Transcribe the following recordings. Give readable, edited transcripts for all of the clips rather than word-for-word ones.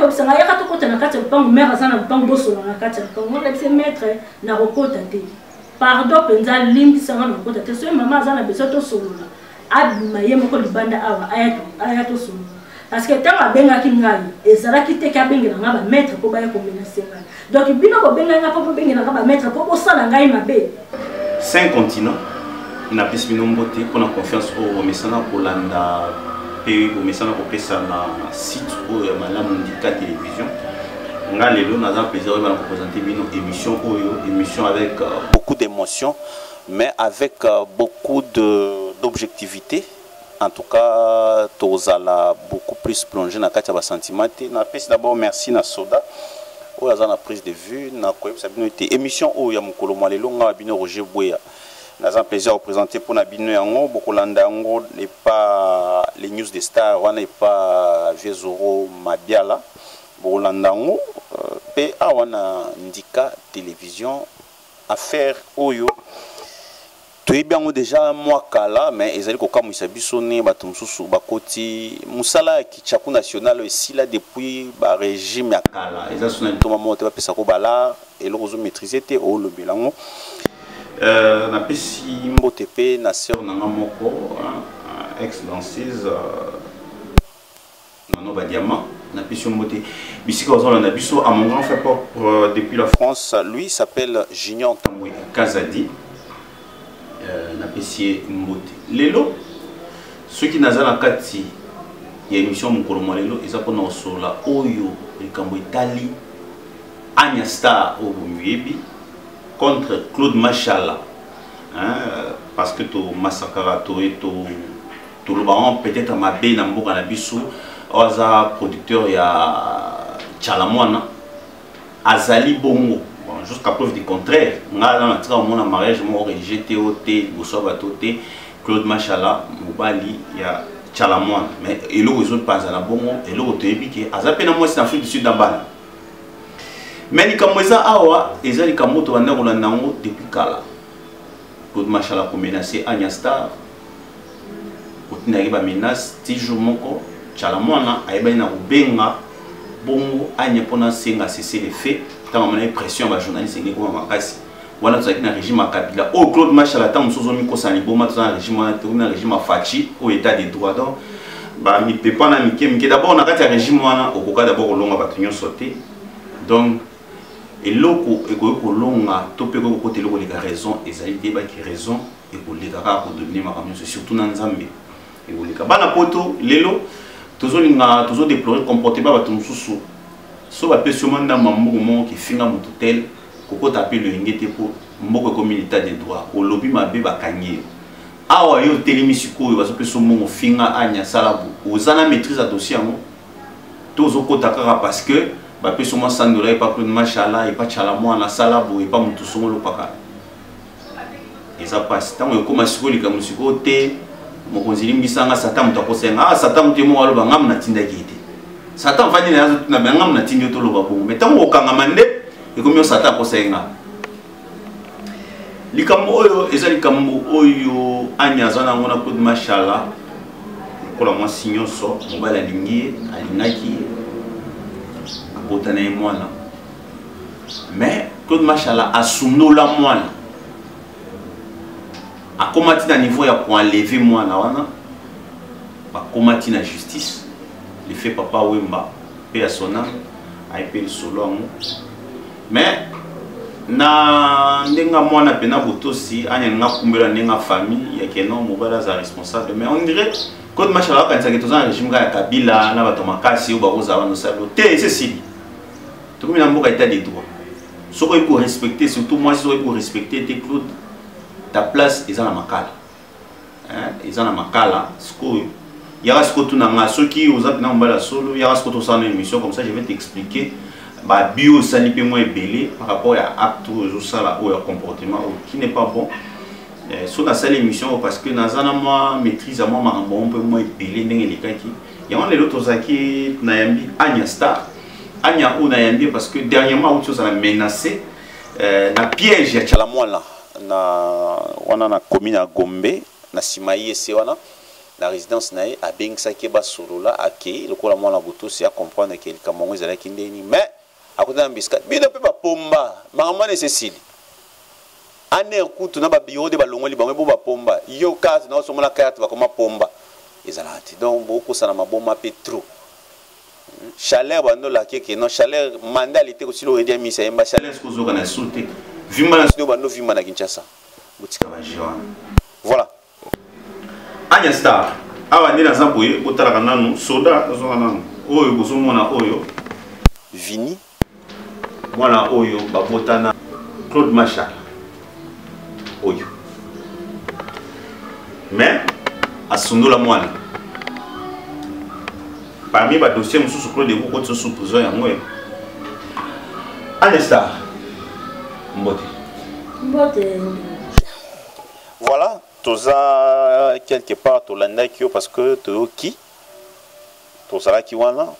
ko bisanga ya ka to kota na kati lupango mère azana lupango bosolo na kati lupango ngona bise maître na kokota te pardon penza limbi sanga na kokota te so mama azana beso to solola abima ye moko libanda awa aya to solola parce que tant abenga ki ngai ezala ki te ka benga nga ba maître po ba ya ko menacer ngai donc bino ko benga nga po benga nga ba maître po sala ngai mabe 5 continents na pesi bino mbote pona confiance au mesana pour landa pe au mesana ko pesa na site ou ya malamu ndika télévision nga lelo na za plaisir de présenter bino émission avec beaucoup d'émotion mais avec beaucoup d'objectivité. En tout cas, tozala beaucoup plus plongé dans le sentiment. D'abord, merci na Soda. On a la prise de vue. Na émission où il y a mon colombo le long à Bino Roger Bouya. Nous avons plaisir à présenter pour Nabino Yango, Bokolanda Yango n'est pas les news des stars, on n'est pas Vezoro Mabiala, Bokolanda Yango, PA wana Ndika télévision, affaire Oyo. Tu es bien déjà moi kala mais ezali ko kamu isabisone batumsusu bakoti musala ki chaku national ici là depuis ba régime ya kala ezasuna ntoma moto ba pesa ko bala et le réseau maîtriser te o le bilango na pesi mbotepe na sœur nanga moko ex danseuse Nano Badiama na pesi mbote bisika ozala na biso à mon grand frère depuis la France lui s'appelle Junior Tamwe Kazadi na pesi mbote lelo ceux qui naza na kati ya émission mukolo lelo eza pona osola oyo likambo Itali Anya Star au Muyebi contre Claude Machala parce que to massacra to le baron peut-être à mabe na mboka na biso oza producteur ya Chalamwana azali bongo jusqu'à preuve du contraire nga dans la mon mariage mo rejeté oté bosoba toté Claude Machala mobali ya Chalamwana mais elo rezo pas à la bongo elo toyebi ke azape na moi c'est Afrique du Sud d'abana mais ni comme ça awa ezali kamoto banda ko nango depuis kala Claude Machala ko menacer Anya Star ko tinaki ba menace toujours moko Chalamwana ayeba na kubenga bongo Anya pona senga cesser les faits tant on a pression ba journaliste ngi ko makasi wana tozaki na régime à Kabila oh Claude Machala tant musozo mi ko sani boma tozana régime wana na régime à Fachi au état des droits donc ba mi pepa na mike d'abord na kati ya régime wana okoka d'abord olonga batunyo sauté donc et loko eko longa topé ko côté loko les raisons ezali débat qui raison et ko les gars pour devenir makamyo surtout na Nzambe et ko les bana poto lelo tozolinga tozo déplorer comportement bato mususu so ba pesoma nda mambugo mo ki finga mutu tel koko taper le ngete pour mboko communauté des droits au lobby mabe bakanye awa yo telemisi ko bazo peso mo finga Anya Salabu ozana maîtrise à dossier ngo tozo kota kaka parce que ba pesoma sandola et pas Claude Machala et pas Chalamwana Salabu et pas mutu songolo paka et ça passe tant ko masiko lika musiko te mo konzili mbisanga satan mutu akosenga satan mutu mo aloba ngam na tinda kiti Satan va dire na ngam na tinyo to loba bongo mais tango okanga mande e komi Satan akosenga likambo oyo ezali likambo oyo Anya zana ngona Claude Machala ko la mo sinyo so mobala lingi alingaki botana e mwana mais Claude Machala asunola mwana akomati na niveau ya ko enlever mwana wana ba komati na justice le fait papa Wemba paix à son âme a été le solo mais na ndenga mwana pena botosi anya nga kumbela ndenga famille ya keno mobala za responsable mais on dirait Claude Machala quand ça que tozana régime ya Kabila na bato makasi ou baroza bano salo te ceci tout comme na mboka état des droits ce qu'il faut respecter surtout moi ce qu'il faut respecter tes Claude ta place est dans la makala ils ont la makala ce il y a ce que tu n'as ceux qui aux appels en bas solo il y a ce que tu as une émission comme ça je vais t'expliquer bah bio salipe moins belé par rapport à acte ou ça là ou comportement qui n'est pas bon sur la seule émission parce que dans un moi maîtrise à moi on peut moins belé n'engagez les cas qui il y a les autres qui n'ayambi Anya Star Anya ou n'ayambi parce que dernièrement autre chose a menacé na piège ya Chalamwana na wana na commune à Gombe na Simaïe c'est wana la résidence nae a bengsaki ba solola ake lokola mwana buto si a comprendre que kamongo ezala kindeni mais akota mbiskat bino pe ba pomba maman ne Cécile ane kutu na ba bureau de ba longoli bango bo ba pomba yo carte na so mona carte ba koma pomba ezala ati donc beaucoup ça na maboma pe trop chaleur bando la keke non chaleur mandalité aussi lo redia misa yemba chaleur ce ko na souté vimba na sino bando vimba na Kinshasa botika ba jiwa voilà Anya Star awa ndina zamboye botalaka nanu soda zonga nanu oyo bozomona oyo Vini mwana oyo babotana Claude Machar oyo mais asundola mwana parmi ba dossier mususu Claude ko ko tso prison yango Anya Star mbote voilà toza quelque part tolanda kio parce que toki tozala ki wana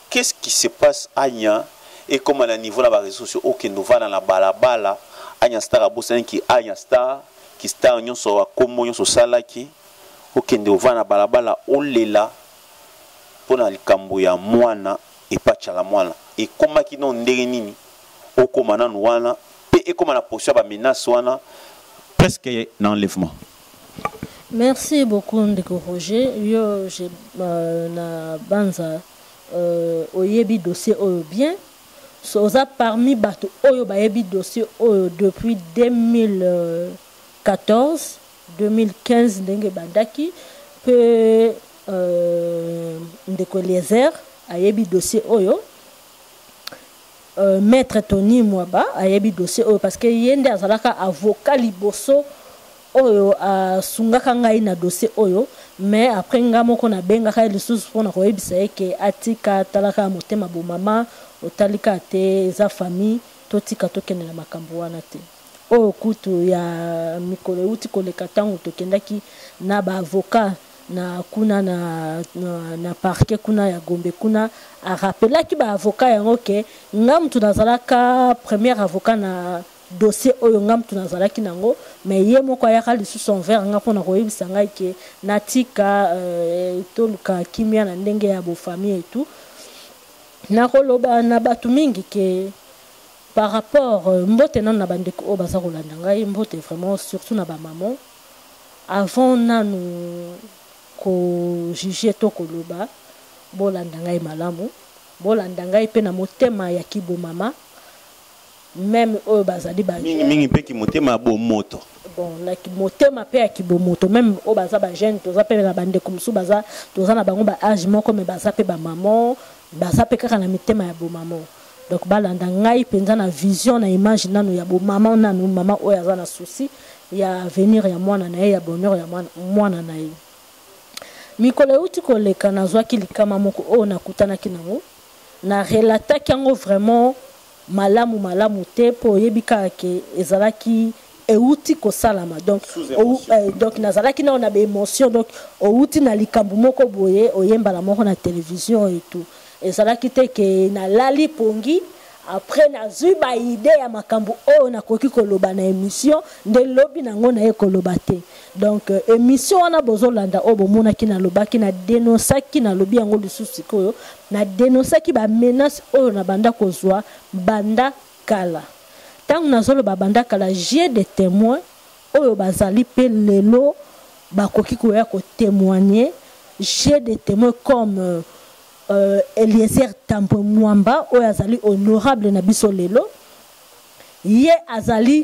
qu'est-ce qui se passe Anya et comme à niveau là bas réseaux sociaux OK nous va dans la balabala Anya Star abosani ki Anya Star qui star nyonso wa komo nyonso salaki OK nous va na balabala olela pona likambo ya mwana et pas chala mwana et comment ki non ndenge nini okoma na wana pe et comment na position ba menace wana presque un enlèvement. Merci beaucoup Ndeko Roger. Yo j'ai na banza oyebi dossier oyo bien. Soza parmi bato oyo ba yebi dossier oyo depuis 2014, 2015 ndenge bandaki pe Ndeko Eliezer ayebi dossier oyo. Maître Tony Mwaba ayebi dossier oyo parce que yende azalaka avocat liboso oyo asungaka ngai na dossier oyo mais après ngamoko na bengaka lisusu pona koyebisa eke atika talaka motema bo mama otalika te za famille totika tokende na makambo wana te oyo kutu ya mikolo uti koleka tango tokendaki na ba avocat na kuna na parquet kuna ya Gombe kuna a rappela ki ba avocat yango ke ngam tunazalaka premier avocat na dossier oyo ngam tunazalaki nango mais ye moko ya kali sous son verre nga pona koyebisa ngai ke natika toluka kimia na ndenge ya bo famille et tout na koloba na batu mingi ke par rapport mbote nan na bandeko o baza kolanda ngai mbote vraiment surtout na ba maman avant nanu ko juger to koloba bolanda ngai malamu bolanda ngai pe na motema ya kibo mama même o bazali ba mingi pe ki motema bo moto bon na ki motema pe ya kibo moto même o baza ba jeune toza pe na bande comme sou baza toza na bango ba âge moko mais baza pe ba maman baza pe kaka na mitema ya bo maman donc balanda ngai penza na vision na image nanu ya bo maman nanu mama o yaza na souci ya avenir ya mwana na ya bonheur ya mwana na ye mikolo uti koleka nazwaki likama moko o nakutana kinango na relata kango vraiment malamu te po yebika ke ezalaki euti ko salama donc donc nazalaki na on a des émotions donc outi na likambu moko boye oyemba la moko na télévision et tout ezalaki te ke na lali pongi après na zuba idée ya makambu o na koki koloba na émission nde lobi nango na ekoloba te donc émission wana bozolanda o bomona ki na lobaki na dénonçaki na lobi yango lisusu koyo na dénonçaki ba menace o na banda kozwa banda kala tant nazolo ba banda kala j'ai des témoins o bazali pe lelo ba koki koya ko témoigner j'ai des témoins comme Eliezer Tambo Mwamba o azali honorable na biso lelo ye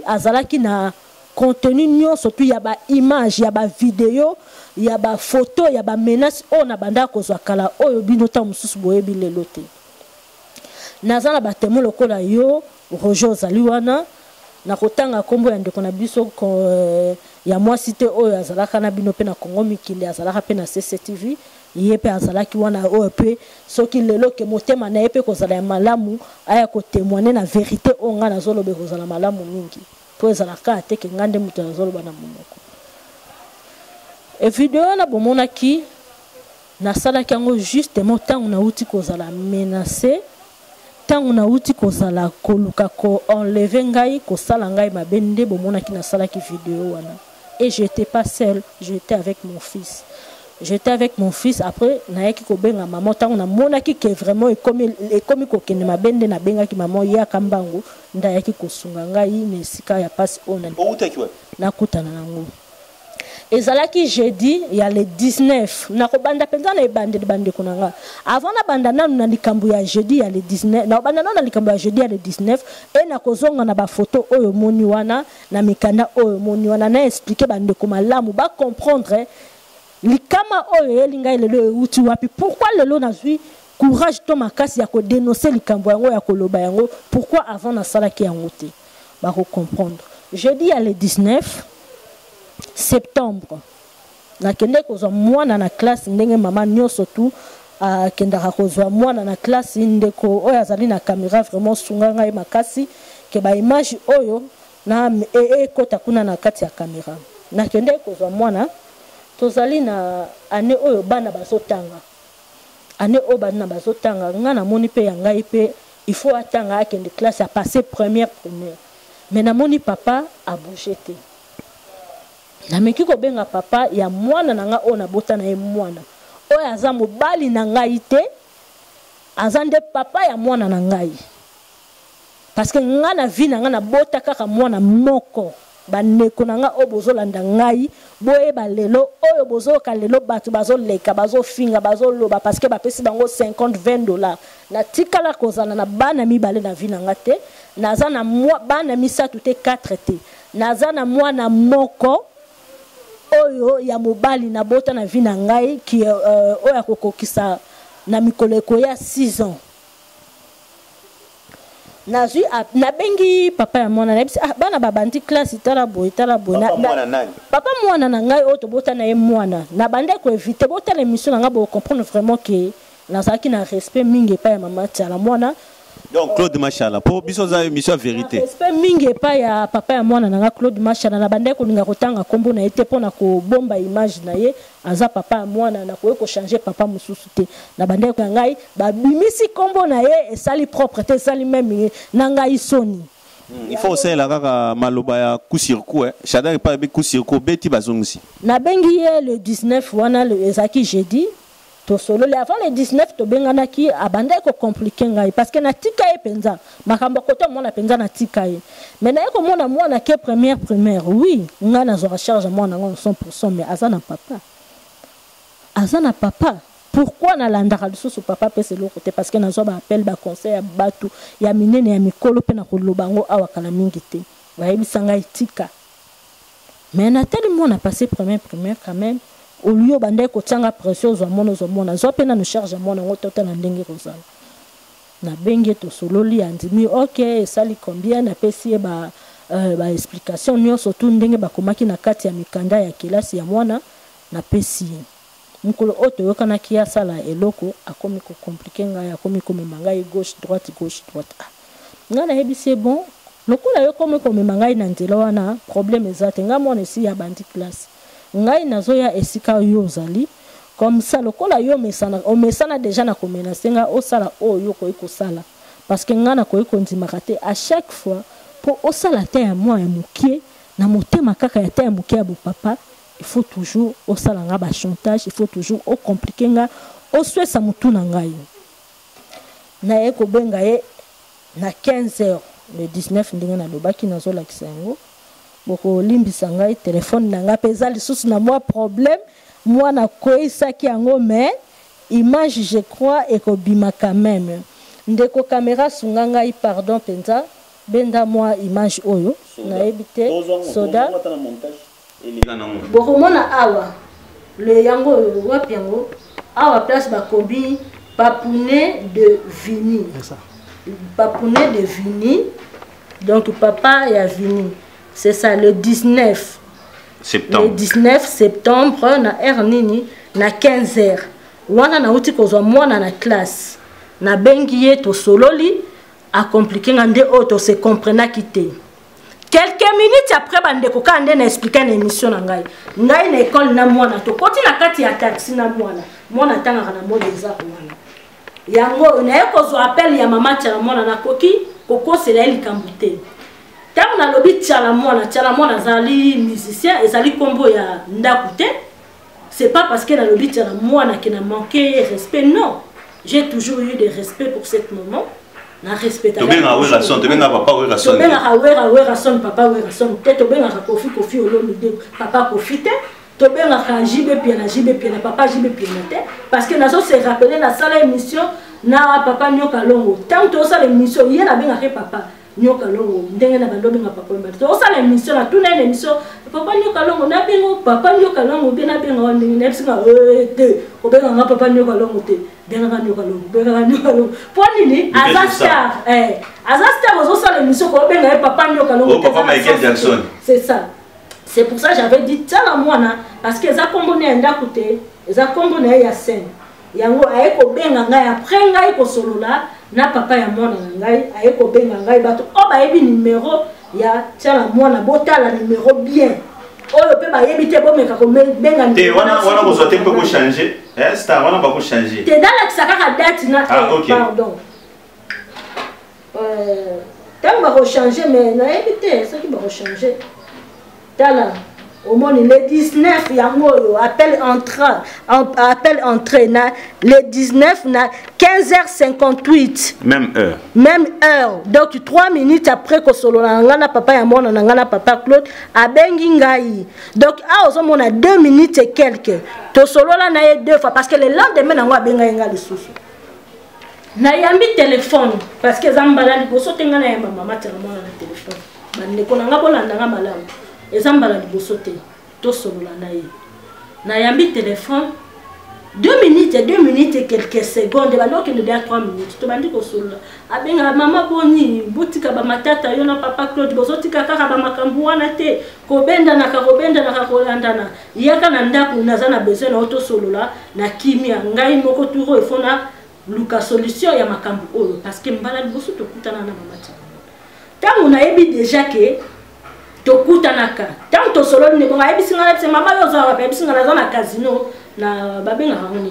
azalaki na contenu nyo surtout ya ba image ya ba vidéo ya ba photo ya ba menace o na banda kozwa kala oyo bino ta mususu boyebi lelo te nazala ba temo lokola yo Roger ozali wana na kotanga kombo ya ndeko na biso ya mwasi te oyo azalaka na bino pe na Congo mikili azalaka pe na CCTV yepe azalaki wana oyo pe soki lelo ke motema na yepe kozala ya malamu aya ko témoigner na vérité o nga na zolobe kozala malamu mingi po ezalaka te ke ngande mutu na zoloba na monoko e video na bomona ki na sala kango justement tango na uti kozala menacer tango na uti kozala koluka ko enlever ngai ko sala ngai mabende bomona ki na sala ki video wana et je n'étais pas seule, j'étais avec mon fils. J'étais avec mon fils, après, naïki kobenga maman, tant on a monaki que vraiment, et comme kokene ma bende na benga ki maman, ya kambango, ndaïki kosunga ngai, nesika ya passe onan. Na kutana nango. Et ça là qui jeudi, il y a le 19. Na kobanda penza na bande de bande konanga. Avant na banda na likambu ya jeudi, il y a le 19. Na banda na likambu ya jeudi, il y a le 19. Et na kozonga na ba photo oyo moni wana, na mikanda oyo moni wana, na expliquer bande koma lamu ba comprendre. Likama oyo elinga lelo uti wapi, pourquoi lelo nazui courage to makasi ya ko dénoncer likambo yango ya koloba yango, pourquoi avant na sala ki yango te ba ko comprendre. Jeudi à le 19 septembre na kende kozwa mwana na classe ndenge mama nyoso tu kendaka kozwa mwana na classe ndeko oyo azali na caméra vraiment sunganga e makasi ke ba image oyo na ekota kuna na kati ya caméra na kende kozwa mwana tozali na ane oyo bana bazotanga ane oyo bana bazotanga nga na moni pe ya ngai pe il faut atanga akende classe a passer première mais na moni papa a bougé te na meki ko benga papa ya mwana na nga oyo na bota na ye mwana oyo aza mobali na ngai te aza nde papa ya mwana na ngai parce que nga na vie na nga na bota kaka mwana moko bandeko na nga oyo bozolanda ngai boyeba lelo oyo bozoyoka lelo bato bazoleka bazofinga bazoloba parce que bapesi bango 50-20 $. Na tikala kozala na bana mibale na vie na nga te naza na bana misatu te 4 te naza na mwana moko oyo ya mobali na bota na vie na ngai ki oyo akokokisa na mikoleko ya 6 ans. Nazui na bengi papa ya mwana na bisi bana babandi classe itala boy papa mwana na ngai oto bota na ye mwana na bande ko éviter bota la mission na nga bo comprendre vraiment que nazaki na respect mingi pa ya mama tiala mwana. Donc Claude Machala pour biso za émission vérité respect mingi pa ya papa ya mwana na Claude Machala na bande ko linga kotanga kombo na ete pona ko bomba image na ye aza papa ya mwana na ko changer papa mususu te na bande ko ngai ba bimisi kombo na ye esali propreté esali même na ngai soni. Il faut aussi la kaka maloba ya coup sur coup Shadari pas be coup sur coup beti bazongi na bengi ye le 19 wana le ezaki jeudi solo le avant le 19 to bengana ki abanda ko compliquer ngai parce que na tika e penza makambo koto mona penza na tika e mais na ko mona ke première oui nga na zo recharge mona ngo 100% mais azana papa pourquoi na landaka lisusu papa pese lo côté parce que na zo ba appel ba conseil ya batu ya minene ya mikolo pe na ko lobango awa kala mingi te wa ebisanga itika mais na tellement on a passé première quand même au lieu bande ko tanga pression zo mona zo pena no charge mona ngo tota na ndenge kozala na benge to sololi andimi OK sali combien na pesi ba explication nyonso tu ndenge bakomaki na kati ya mikanda ya kilasi ya mwana na pesi mukolo oto yokana kia sala eloko akomi ko compliquer nga akomi ko memanga gauche droite nga na hebi c'est bon lokola yokomi ko memanga na nzela wana problème ezate nga mona si ya bandi classe ngai nazoya esika yo zali comme ça lokola yo mesana déjà na komenacer nga osala oyo ko ikosala parce que nga na ko ikondimaka te à chaque fois pour osala te ya moi ya mukie na motema kaka ya te ya mukie ya papa il faut toujours osala nga ba chantage il faut toujours o compliquer nga oswesa mutu na ngai na eko benga ye na 15h le 19 ndinga na lobaki nazola kisango boko limbisa ngai téléphone na nga peza lisusu na moi problème moi na koisa ki yango mais image je crois ekobima quand même ndeko caméra sunga ngai pardon penza benda moi image oyo na ebité soda boko mona awa le yango wapi yango awa place bakobi papounet de Vini papounet de Vini donc papa ya Vini. C'est ça, le 19 septembre. Le 19 septembre, na Ernini, na 15h. Wana na uti kozwa mwana na classe. Na bengiye to sololi, a compliqué ngande auto se comprena kité. Quelques minutes après, bandeko kande na expliquer na émission na ngai. Ngai na école na mwana to koti na kati ya taxi na mwana. Mwana tanga na mode exact mwana. Yango na kozwa appel ya mama tya mwana na koki, koko c'est la likambute. tant na lobi tiala mwana zali musicien ezali kombo ya ndakute. C'est pas parce que na lobi tiala mwana qui n'a manqué respect, non. J'ai toujours eu de respect pour cette maman. Na respect. To benga relation, to benga papa relation. To benga relation papa relation. Peut-être to benga kofi olomide papa kofi te. To benga jibe piena papa jibe piena te. Parce que nazo se rappeler la salle émission na papa nyoka longo. Tant to ça l'émission yena benga papa nyoka longo. Ndenge na bando benga papa mbali. To ça l'émission na tout na émission papa nyoka longo na benga papa nyoka longo bien na benga on ndenge singa te. Ko benga nga papa nyoka longo te. Benga nyoka longo. Pour nini Azastar Azastar ozo ça l'émission ko benga papa nyoka longo. Oh papa Michael Jackson. C'est ça. C'est pour ça que j'avais dit tiens moi parce que ça combiné un d'akoté, ça combiné ya scène. Yango ayeko benga ngai après ngai ko solo là na papa ya mwana ngai ayeko benga ngai bato o ba yebi numéro ya tiens moi na botala numéro bien. Oyo pe ba yebi te bo meka ko benga numéro. Te wana ko zote pe ko changer. Star wana ba ko changer. Te dans la saka date na pardon. Tant ba ko changer mais na yebi te ça qui ba ko changer. Au moins le 19 yango appel entrée na le 19 na 15h58 même heure donc 3 minutes après que solo na papa ya mona na papa Claude abengi ngai donc ozo mona 2 minutes et quelques to solo la na deux fois parce que le lendemain na ngwa benga nga lisusu na yambi téléphone parce que zambala liboso tenga na yamba mama tela mona na téléphone bande ko nga bolanda nga malamu ezambala liboso te to solo la na yambi téléphone 2 minutes et quelques secondes baloke de 3 minutes to bandi ko solo abenga mama boni butika ba matata yo na papa Claude bozotika kaka ba makambu wana te ko benda na kolandana yaka na ndaku nazana besoin na auto solo la na kimia ngai moko turo efona luka solution ya makambu oyo parce que mbala liboso to kutana na mama ta tangu na yebi déjà que tokutanaka tant to solo ne bonga ebisinga na mama yo za wa ebisinga na zona casino na babenga ngoni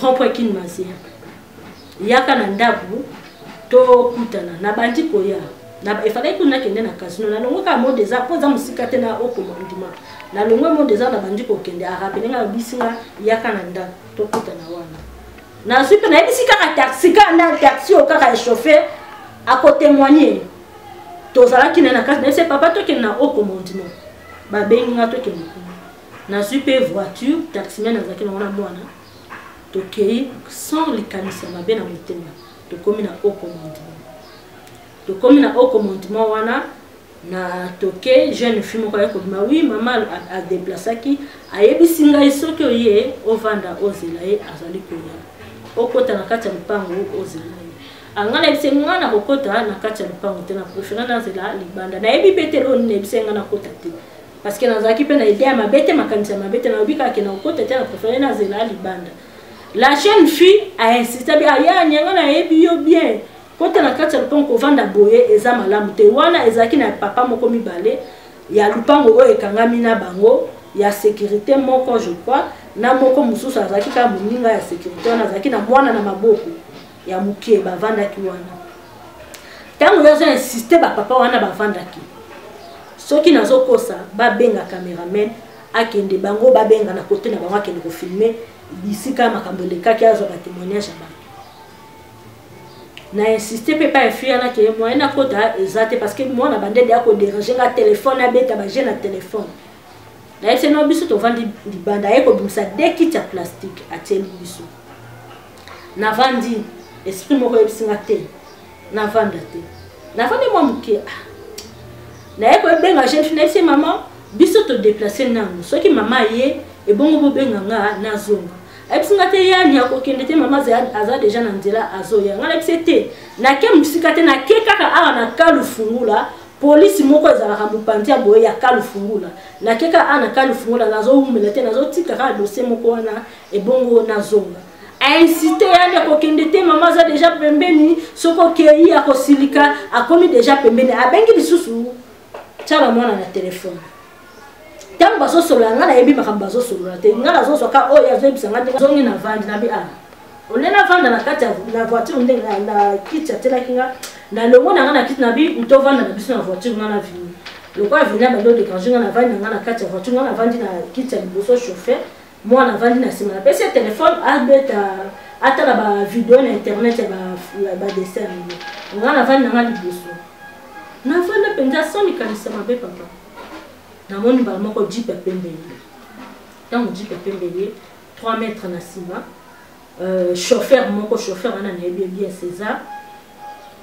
rond-point Kinmasia yaka na ndaku to kutana na bandi koya na efalai kuna kende na casino na longo ka mode za poza musika te na okomandima na longo mode za na bandi ko kende arapelenga bisinga yaka na ndaku to kutana wana na suite na ebisika ka taxi ka na taxi o ka chauffeur à côté témoigner tozala ki na kasi c'est papa to ki na au commandement ba benga to ki na super voiture taximan na zaki na wana mwana to kei sans les kanisa ba bena mutema to komi na au commandement wana na to ke jeune fille ko yako ma oui maman a déplacé ki ayebi singa isoki oye ovanda ozela ye azali ko ya okota na kati ya mpango ozela angana bisenga na kokota na kati ya lupango te na préféré na zela libanda na yebi betelo ne bisenga na kota te parce que na zaki pe na idée mabete makanisa mabete na obika ke na kokota te na préféré na zela libanda la jeune fille a insisté bien ya nyanga na yebi yo bien kota na kati ya lupango vanda boye eza malamu te wana ezaki na papa moko mibale ya lupango oyo ekangami na bango ya sécurité moko je crois na moko mususu azaki ka muninga ya sécurité wana azaki na mwana na maboko ya mukie bavandaki wana tango yozo insiste ba papa wana bavandaki soki nazokosa babenga cameraman akende bango babenga na côté na bango akende ko filmer bisika makambo lekaki azo ba témoignage ba na insiste pe pa fia na ke moi na kota ezate parce que moi na bande de ko déranger nga téléphone abeta ba jeune na téléphone na ese no biso to vandi libanda eko bimisa de kit ya plastique ateli biso na vandi esprit moko ebisinga te na vanda te na vandi moi muke na eko benga jeune fille c'est maman biso to déplacer nango soki mama ye e bongo bo benga nga na zonga ebisinga te yani akokende te mama aza déjà na nzela azoya ngala bisete na ke musika te na ke kaka ara na kalu fungula police moko ezalaka mopanzi ya boye ya kalu fungula na ke kaka ana kalu fungula nazo umela te nazo tika ka dossier moko wana e bongo na zonga incité yani akokende te mama aza déjà pembeni soko kei akosilika akomi déjà pembeni abengi lisusu tala mwana na téléphone tango bazo solo nga na yebi makambo bazo solo te nga na zo soka o ya zebisa nga zongi na vandi na bi a on na vanda na kati na voiture ndenge na kitcha tela kinga na longo na ngana kiti na bi utovanda na biso na voiture ngana vini lokwa vini ba do déclencher ngana vandi ngana kati ya voiture ngana vandi na kiti ya liboso chauffeur moi na vandi na sima na pesi téléphone abeta atala ba vidéo na internet ya ba dessin ngana vandi ngana liboso na vanda penza soni kanisa mabe papa na moni ba moko jipe pembele tango jipe pembele 3 mètres na sima chauffeur moko chauffeur ana na bien César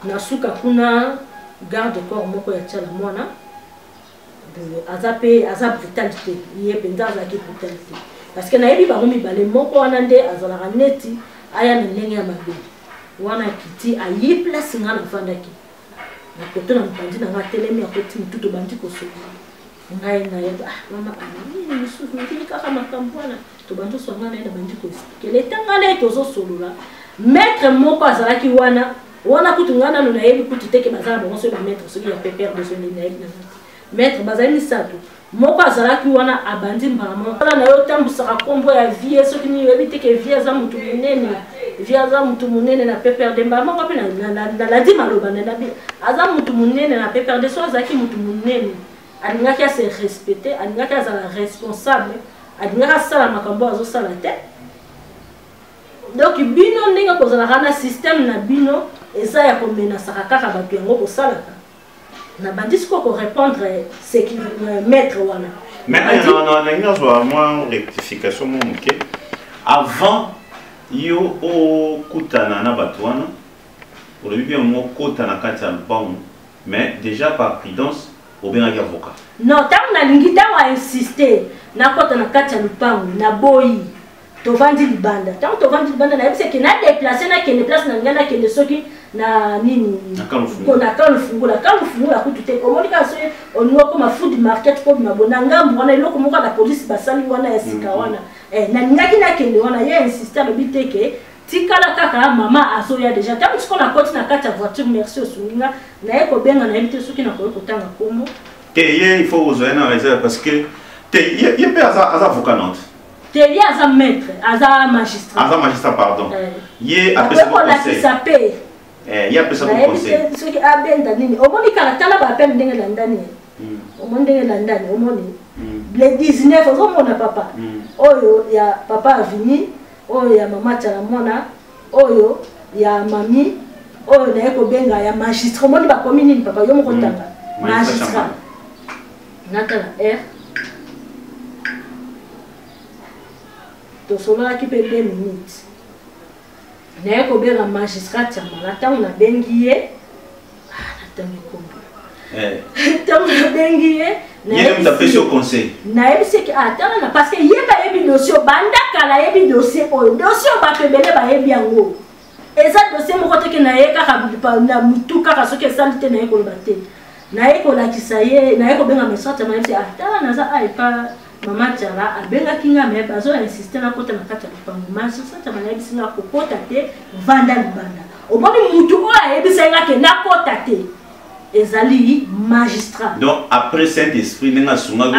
na suka kuna garde corps moko ya tchala mwana aza brutalité ye penza za ki brutalité parce que na yebi ba ngomi balé moko wana nde azala neti aya na ndenge ya mabe wana kiti ayi place ngana fandaki na koto na mpandi na ngatelemi ya koti mtuto bandi ko soba ngai na yeba mama ani ni sufu ni kaka makambo wana to bandi so ngana na bandi ko kele tanga na to zo solula maître moko azala ki wana kutungana no na yebi kututeke bazala bongo so ba maître so ya pépère de son na yebi na maître bazali misato moko azalaki wana abandi mbala moko na yo tambusaka kombo ya vie soki ni yebi teke vie za mutu munene na pépère de mbala moko pe na la di maloba na bi aza mutu munene na pépère de so azaki mutu munene alingaki a se respecter alingaki azala responsable alingaki sala makambo azo sala te donc bino ndenge kozala na système na bino eza ya komena saka kaka bato yango kosalaka na bandisiko ko répondre ce qui maître wana mais on a moins rectification mon muke avant yo o kutana na bato wana pour le bien mo kotana kati ya lupango mais déjà par prudence au bien avocat non tant na lingi ta insister na kotana kati ya lupango na boyi tovandi libanda tant tovandi libanda na yebise ke na déplacer na kene place na ngana kene soki na nini na kalufungula kutute omonika so onwa ko food market ko mabona ngambo wana iloko moko la police basali wana ya sika wana na ngaki na kende wana ye insister le biteke tikala kaka mama aso ya déjà tant ko na koti na kati ya voiture merci osunga na yeko benga na yebite soki na ko kotanga kombo te ye il faut oser na réserve parce que te ye pe aza avocat Nantes te ye aza maître aza magistrat pardon ye apesa ko conseil il y a personne qui conseille. Ce qui a bien d'année. Au moins, il y a un appel de l'année. Au moins, de l'année. Au moins, les 19, au moins, papa. Oh, il y a papa Vini. Oh, il y a maman Chalamona. Oh, il y a mamie. Oh, il y a magistrat. Au moins, il y a commune, papa. Il y a magistrat. Natala R. Tu seras qui peut 2 minutes. Na ko be la magistrat na tango na bengiye na tango kombo tango na bengiye na mta pesi au conseil na yebise ki atana na parce que yeba yebi dossier banda kala yebi dossier o dossier ba pebele ba yebi yango eza dossier moko teke na ye kaka na mutu kaka soki salite na ye ko bate na ye ko la kisaye na ye ko benga magistrat na yebise atana na za ai pa Maman Tchala a bien kinga mais bazo insister na kota na kata lupango magistrat na yebisi na kokota te vanda libanda oboni mutu o ayebisa nga ke na kota te ezali magistrat donc après cet esprit nenga sunga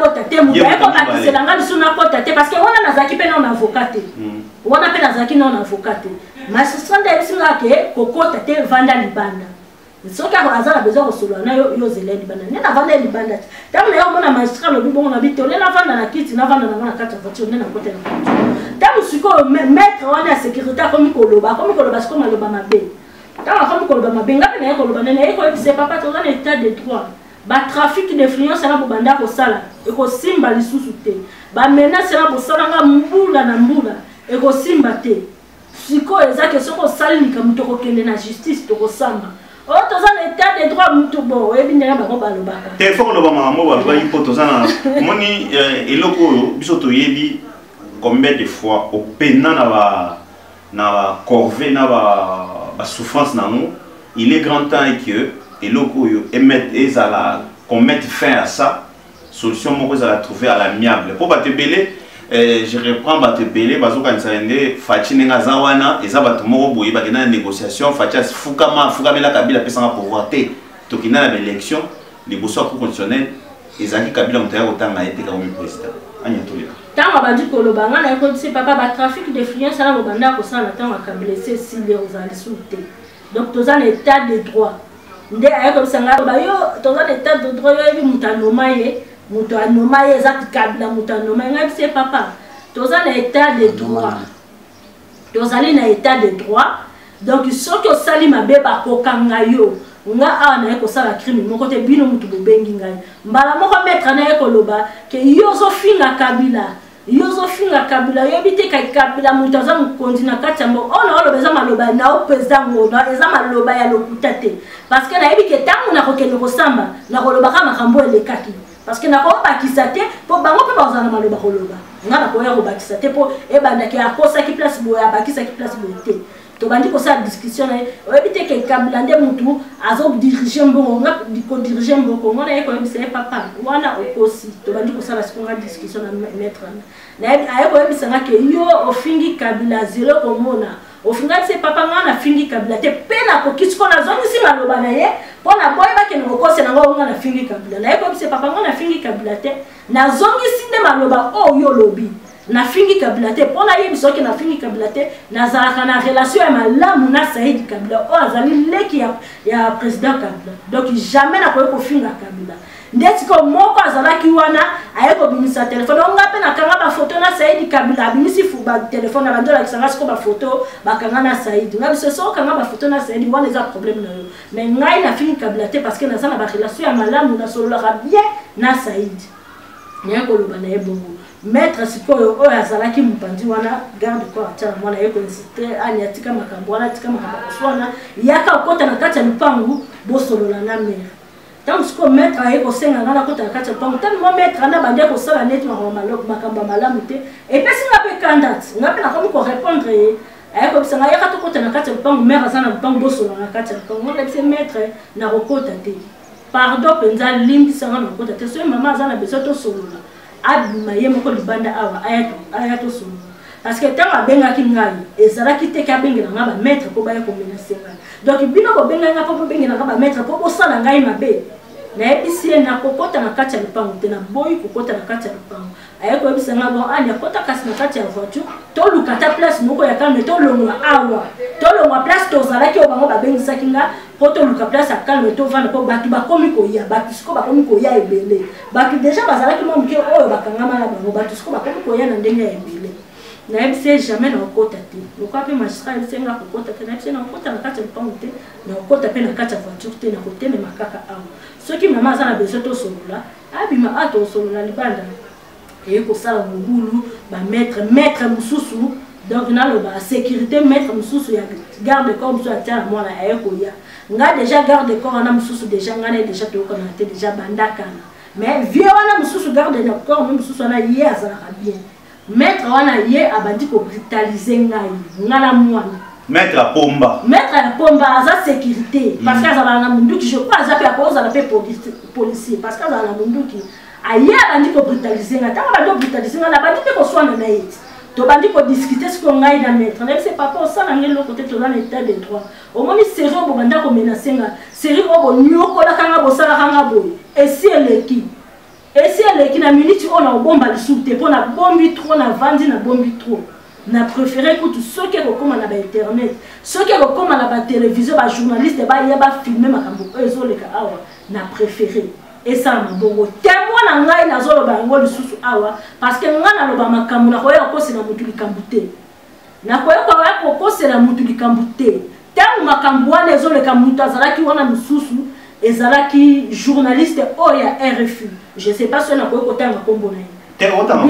kota te mutu ko bakisela nga biso na kota te parce que wana nazaki pe na avocat te wana pe nazaki na avocat te magistrat yebisi nga ke kokota te vanda libanda soki azala besoin kosolola na yo zela libanda nde navanda libanda te ntango na yo omona magistrat lobi bongo na bite ole navanda na kiti navanda nango na kati ya voiture nde nakota na voiture ntango sikoyo maître wana ya sécurité akomi koloba sikoyo maloba mabe ntango akomi koloba mabe ngape na ye koloba nene ye koyebisa papa toza na état de droit batrafic d'influence na bobanda kosala ekosimba lisusu te bamenase na bosalanga mbula na mbula ekosimba te sikoyo eza ke soki osali likambo tokokende na justice tokosamba oh toza na état de droit mutu bo ebi ndenge bango balobaka te foko loba mamo baloba ipo toza na moni eloko oyo biso toyebi combien de fois opena na ba corvée na ba souffrance nango il est grand temps que eloko oyo ezala qu'on mette fin à ça solution moko ezala trouver à l'amiable po batebele je reprends batebele bazokanisa nde fachi nenga zawana eza bato moko boye bakena na négociation fachi fukamela kabila pesanga pouvoir te tokina na élection liboso ya cour constitutionnelle ezalaki kabila moto ya kotanga ete kakomi président anyatoleka ntango abandi koloba nga na yekodisi papa batrafic d'influence na bobanda kosala ntango akabila ese esili ozala lisusu te donc toza na état de droit nde ayekobisa ngai ba yo toza na état de droit yo yebi moto anoma ye eza kabila moto anoma ye ngai bise papa toza na état de droit tozali na état de droit donc soki osali mabe bakokanga yo nga awa naye kosala crime moko te bino mutu bobengi ngai mbala moko maître naye koloba ke yo ozofinga kabila yoyebi te kabila moto aza mokonzi na kati ya mboka oyo na oloba eza maloba na opesa ngono eza maloba ya lokuta te parce que nayebi ke ntango nakokende kosamba nakolobaka makambo elekaki parce que nakobakisa te mpo bango mpe bazala na maloba koloba nga nakoya kobakisa te mpo ebandaki akosaki place boye abakisaki place boye te tobandi kosala discussion na ye oyebi te ke kabila nde mutu azodirige mbongo nga kodirige mbongo ngo naye koyebisa ye papa wana okosi tobandi kosala sikonga discussion na maître aye koyebisa nga ke yo ofingi kabila zelo komona ofinga se papa nga nafingi kabila te mpe nakoki siko nazongisi maloba na ye mpo na boyebake na okose nango nga nafingi kabila naye koyebisa papa nga nafingi kabila te nazongisi nde maloba oyo olobi nafingi kabila te mpona yebi soki nafingi kabila te nazalaka na relation ya malamu na Saïd Kabila oyo azali leki ya président Kabila donc jamais nakoki kofinga kabila nde siko moko azalaki wana aye kobimisa telefone onga mpe nakanga bafoto na Saïd Kabila abimisi batelefone na bandi olakisanga siko bafoto bakanga na Saïd nga biso so okanga bafoto na Saïd wana eza problème na yo mais ngai nafingi kabila te parce que naza na barelation ya malamu nasololaka bien na Saïd naye koloba na ye bongo maître sikoyo oyo azalaki mopanzi wana garde corps atiala mwana ye koinsiste ani atika makambo wana atika makambo koswana yaka okota na kati ya lupangu bosolola na mere ntango sikoyo maître aye kosenga nga nakota na kati ya lupangu tellement maître ana bandi kosala neti makambo ya malamu te epesi nga mpe kandati nga mpe nakomi korépondre ye aye kobisa nga yaka tokota na kati ya lupangu mere aza na lupangu bosolola na kati ya lupangu nga lebise maître nakokota te pardon mpenza limbisanga nakokota te soki mama aza na beso tosolola abima ye moko libanda awa aya tosolola parce que ntango abengaki ngai ezalaki te ke abengela nga bamaître mpo baya komenase ngai donc bino bobengai nga mpo bobengela nga bamaître mpo bosala ngai mabe nayebisi ye nakokota na kati ya lupango te naboyi kokota na kati ya lupango aye koyebisa nga bon ani akota kasi na kati ya voiture toluka ta place moko ya calme tolongwa awa tolongwa place tozalaki oyo bango babengisaki nga mpo toluka place ya calme tovanda mpo bato bakomi koya bato siko bakomi koya ebele bato deja bazalaki mwa moke oyo bakangama na bango bato siko bakomi koya na ndenge ya ebele nayebisi ye jamais nakokota te lokola mpe magistrat yebisi nga kokota te nayebisi ye nakokota na kati ya lupango te nakokota mpe na kati ya voiture te nakotemema kaka awa soki mama aza na besoin tosolola abima a tosolola libanda eye kosala mobulu bamaître mosusu donc naloba sécurité maître mosusu ya garde corps mosusu atiala mwana aye koya nga déjà garde corps wana mosusu déjà nga naye déjà toyokana te déjà bandakana mais vie wana mosusu garde corps me mosusu wana ye azalaka bien maître wana ye abandi kobrutalize ngai nga na mwana maître ya pomba aza sécurité parce que azalaka na munduki je crois aza mpe akozala mpe policier parce que azala na munduki aye abandi kobrutalize nga ntango abandi kobrutalize nga nabandi mpe koswana na ye tobandi kodiscute siko ngai na maître nayebise papa osala ngai eloko te toza na état de droit omoni série oyo bobanda komenase nga série oyo bonyokolaka nga bosalaka nga boye esi eleki na miniti oyo na obomba lisusu te mpo na bombi trop na vandi na bombi trop na préféré kutu soki ekokóma na bainternet soki ekokóma na batelevizio bajournaliste baya bafilme makambo oyo ezoleka awa na préféré esala mabongo témoin na ngai nazoloba yango lisusu awa parce que ngai naloba makambo nakoya kokosela motu likambo te nakoya kokosela motu likambo te ntango makambo wana ezoleka motu azalaki wana mosusu ezalaki journaliste oyo ya RFI je sais pas soki nakoya kotanga nkombo na ye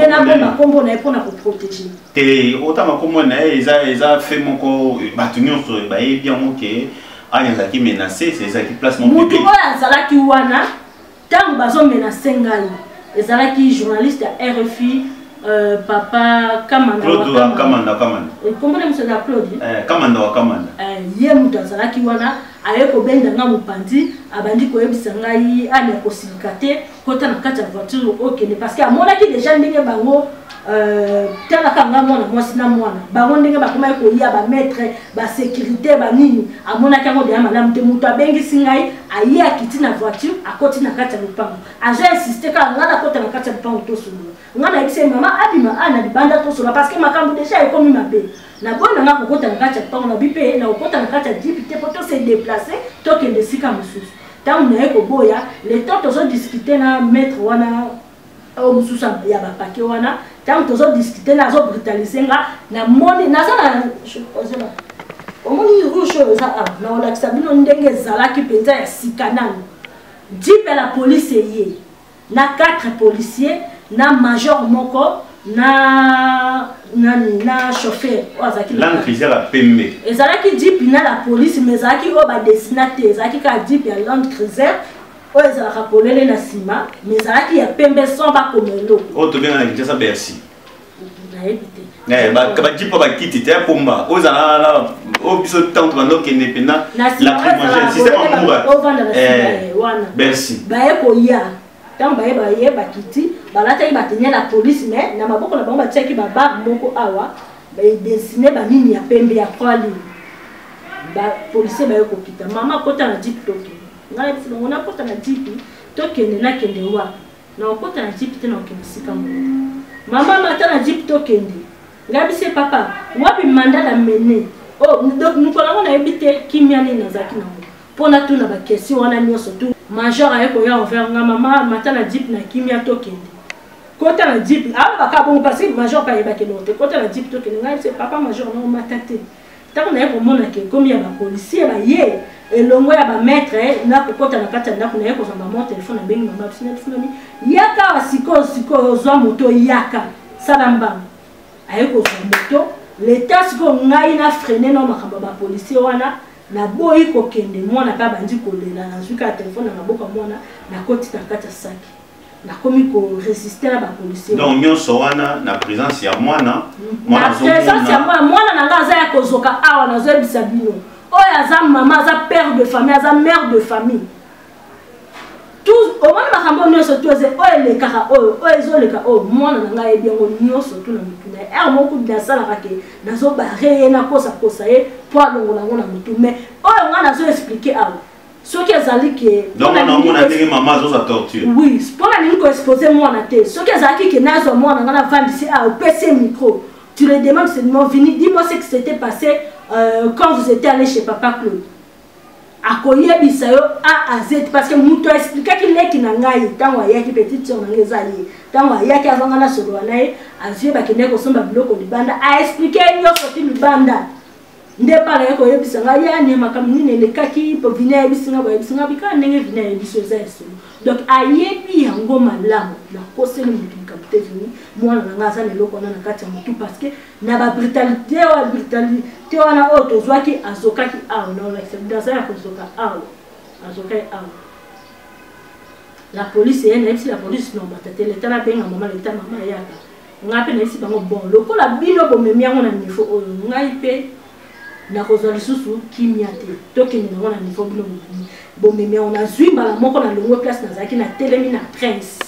ye nabonga nkombo na ye mpona koprotege te otanga nkombo na ye eza fe moko bato nyonso bayebi yango ke ani azalaki menacé ezalaki placement motu oyo azalaki wana ntango bazomenase ngai ezalaki journaliste ya RFI papa Kamanda kombona moso na Claude Kamanda ye moto azalaki wana aye kobenda nga mopanzi abandi koyebisa ngai ani akosilika te kota na kati ya voiture okende parce que amonaki déjà ndenge bango talaka nga mwana mwasi na mwana bango ndenge bakomaki koya bamaître basécurité banini amonaki yango deya malamu te moto abengisi ngai aye akiti na voiture akoti na kati ya lupango aja insiste kaka nga nakota na kati ya lupango tosolola nga nayebisa mama abima na libanda tosolola parce que makambo déjà ekomi mabe nabonda nga kokota na kati ya lupango nabi mpe nakokota na kati ya jipe te po tose déplacer tokende esika mosusu ntango naye koboya le temps tozodiscute na maître wana oyo mosusu ya bapake wana ntango tozodiscute na azobrutalize nga namoni naza na omoni rouge oyo eza awa naolakisa bino ndenge ezalaki mpenza ya sika nano jipe la police eye na 4 policiers na major moko na chauffeur l'encre ezala pembe ezalaki jeep na la police mais ezalaki oyo badesina te ezalaki kaka jeep ya Land Cruiser oyo ezalaka polele na nsima mais ezalaki ya pembe sans bakoma eloko oyo tobengana kitasa Bercy nayebi te bajipa bakiti te ya pomba oyo ezala oyo biso ntango bandokende mpena lacrymogène système amoura Bercy baye koya ntango baye bakiti balataki batenia la police mais na maboko na bango batiaki babar moko awa badesine banini ya pembe ya 3 lignes bapolisier baye kokita mama akota na jipe tokende ngai biso bango nakota na jipe tokende nakende wa na okota na jipe te na okende sika moko mama mata na jipe tokende ngai biso papa wapi manda na mene donc nukolango nayebi te kimia nini nazalaki nango mpona tuna bakestion wana nyonso tu major aye koya envers nga mama mata na jipe na kimia tokende kota na jipe awa baka bongo parce que major pa yebaki no te kota na jipe tokende ngai biso papa major na mata te ntango naye komona ke komi ya bapolisier baye elongo ya bamaître na kokota na kati ya ndako naye kozamba mo telefone abengi mama biso nafunami yaka awa sikoyo ozwa moto yaka sala mbango aye kozwa moto leta sikoyo ngai na frene na makambo ya bapolisier wana naboyi kokende mwana mpe abandi kolela nazwi kaka telefone na maboko ya mwana nakoti na kati ya saki nakomi koresiste na bapolisier donc nyonso wana na présence ya mwana na présence ya mwana na nga aza ya kozoka awa nazoyebisa bino oyo aza mama aza père de famille aza mère de famille omoni makambo nyonso tu eze oyo elekaka oyo ezoleka oyo mwana na ngai ayebi yango nyonso tu na motu na ye ere moko nasalaka ke nazobare ye nakosakosa ye po alongola yango na motu mais oyo ngai nazoexplike awa soki ezali ke oui mpona nini koexpose mwana te soki ezalaki ke nazwa mwana ngai navandisi awa opesi ye micro tu le demandes seulement vini dis-moi ce qui s'était passé quand vous étiez allé chez papa Claude akoyebisa yo A à Z parce que muto expliquaki leki na ngai ntango ayaki petite sœur nanga eza ye ntango ayaki azanga na solo na ye azwi bakende kosomba biloko libanda aexplike nyonso ti libanda nde pala ye koyebisa ngai yani makambo nini elekaki po vini ayebisinga boyebisinga bika ndenge vini ayebiso eza esolo donc ayebi yango malamu nakoseli motu likambo te vini mwana na ngai aza na eloko wana na kati ya motu parce que na babrutalité wana oyo tozwaki azokaki awa naolakisa ya kozoka awa azokaki awa la police ye nayebisi la police nombata te leta nabenga mama leta mama yaka ngai mpe nayebisi bango bon lokola bino bomemi yango na niveau oyo ngai mpe nakozwa lisusu kimia te tokende nango na niveau bino bomemi yango nazwi mbala moko na longo place nazalaki na telemi na prince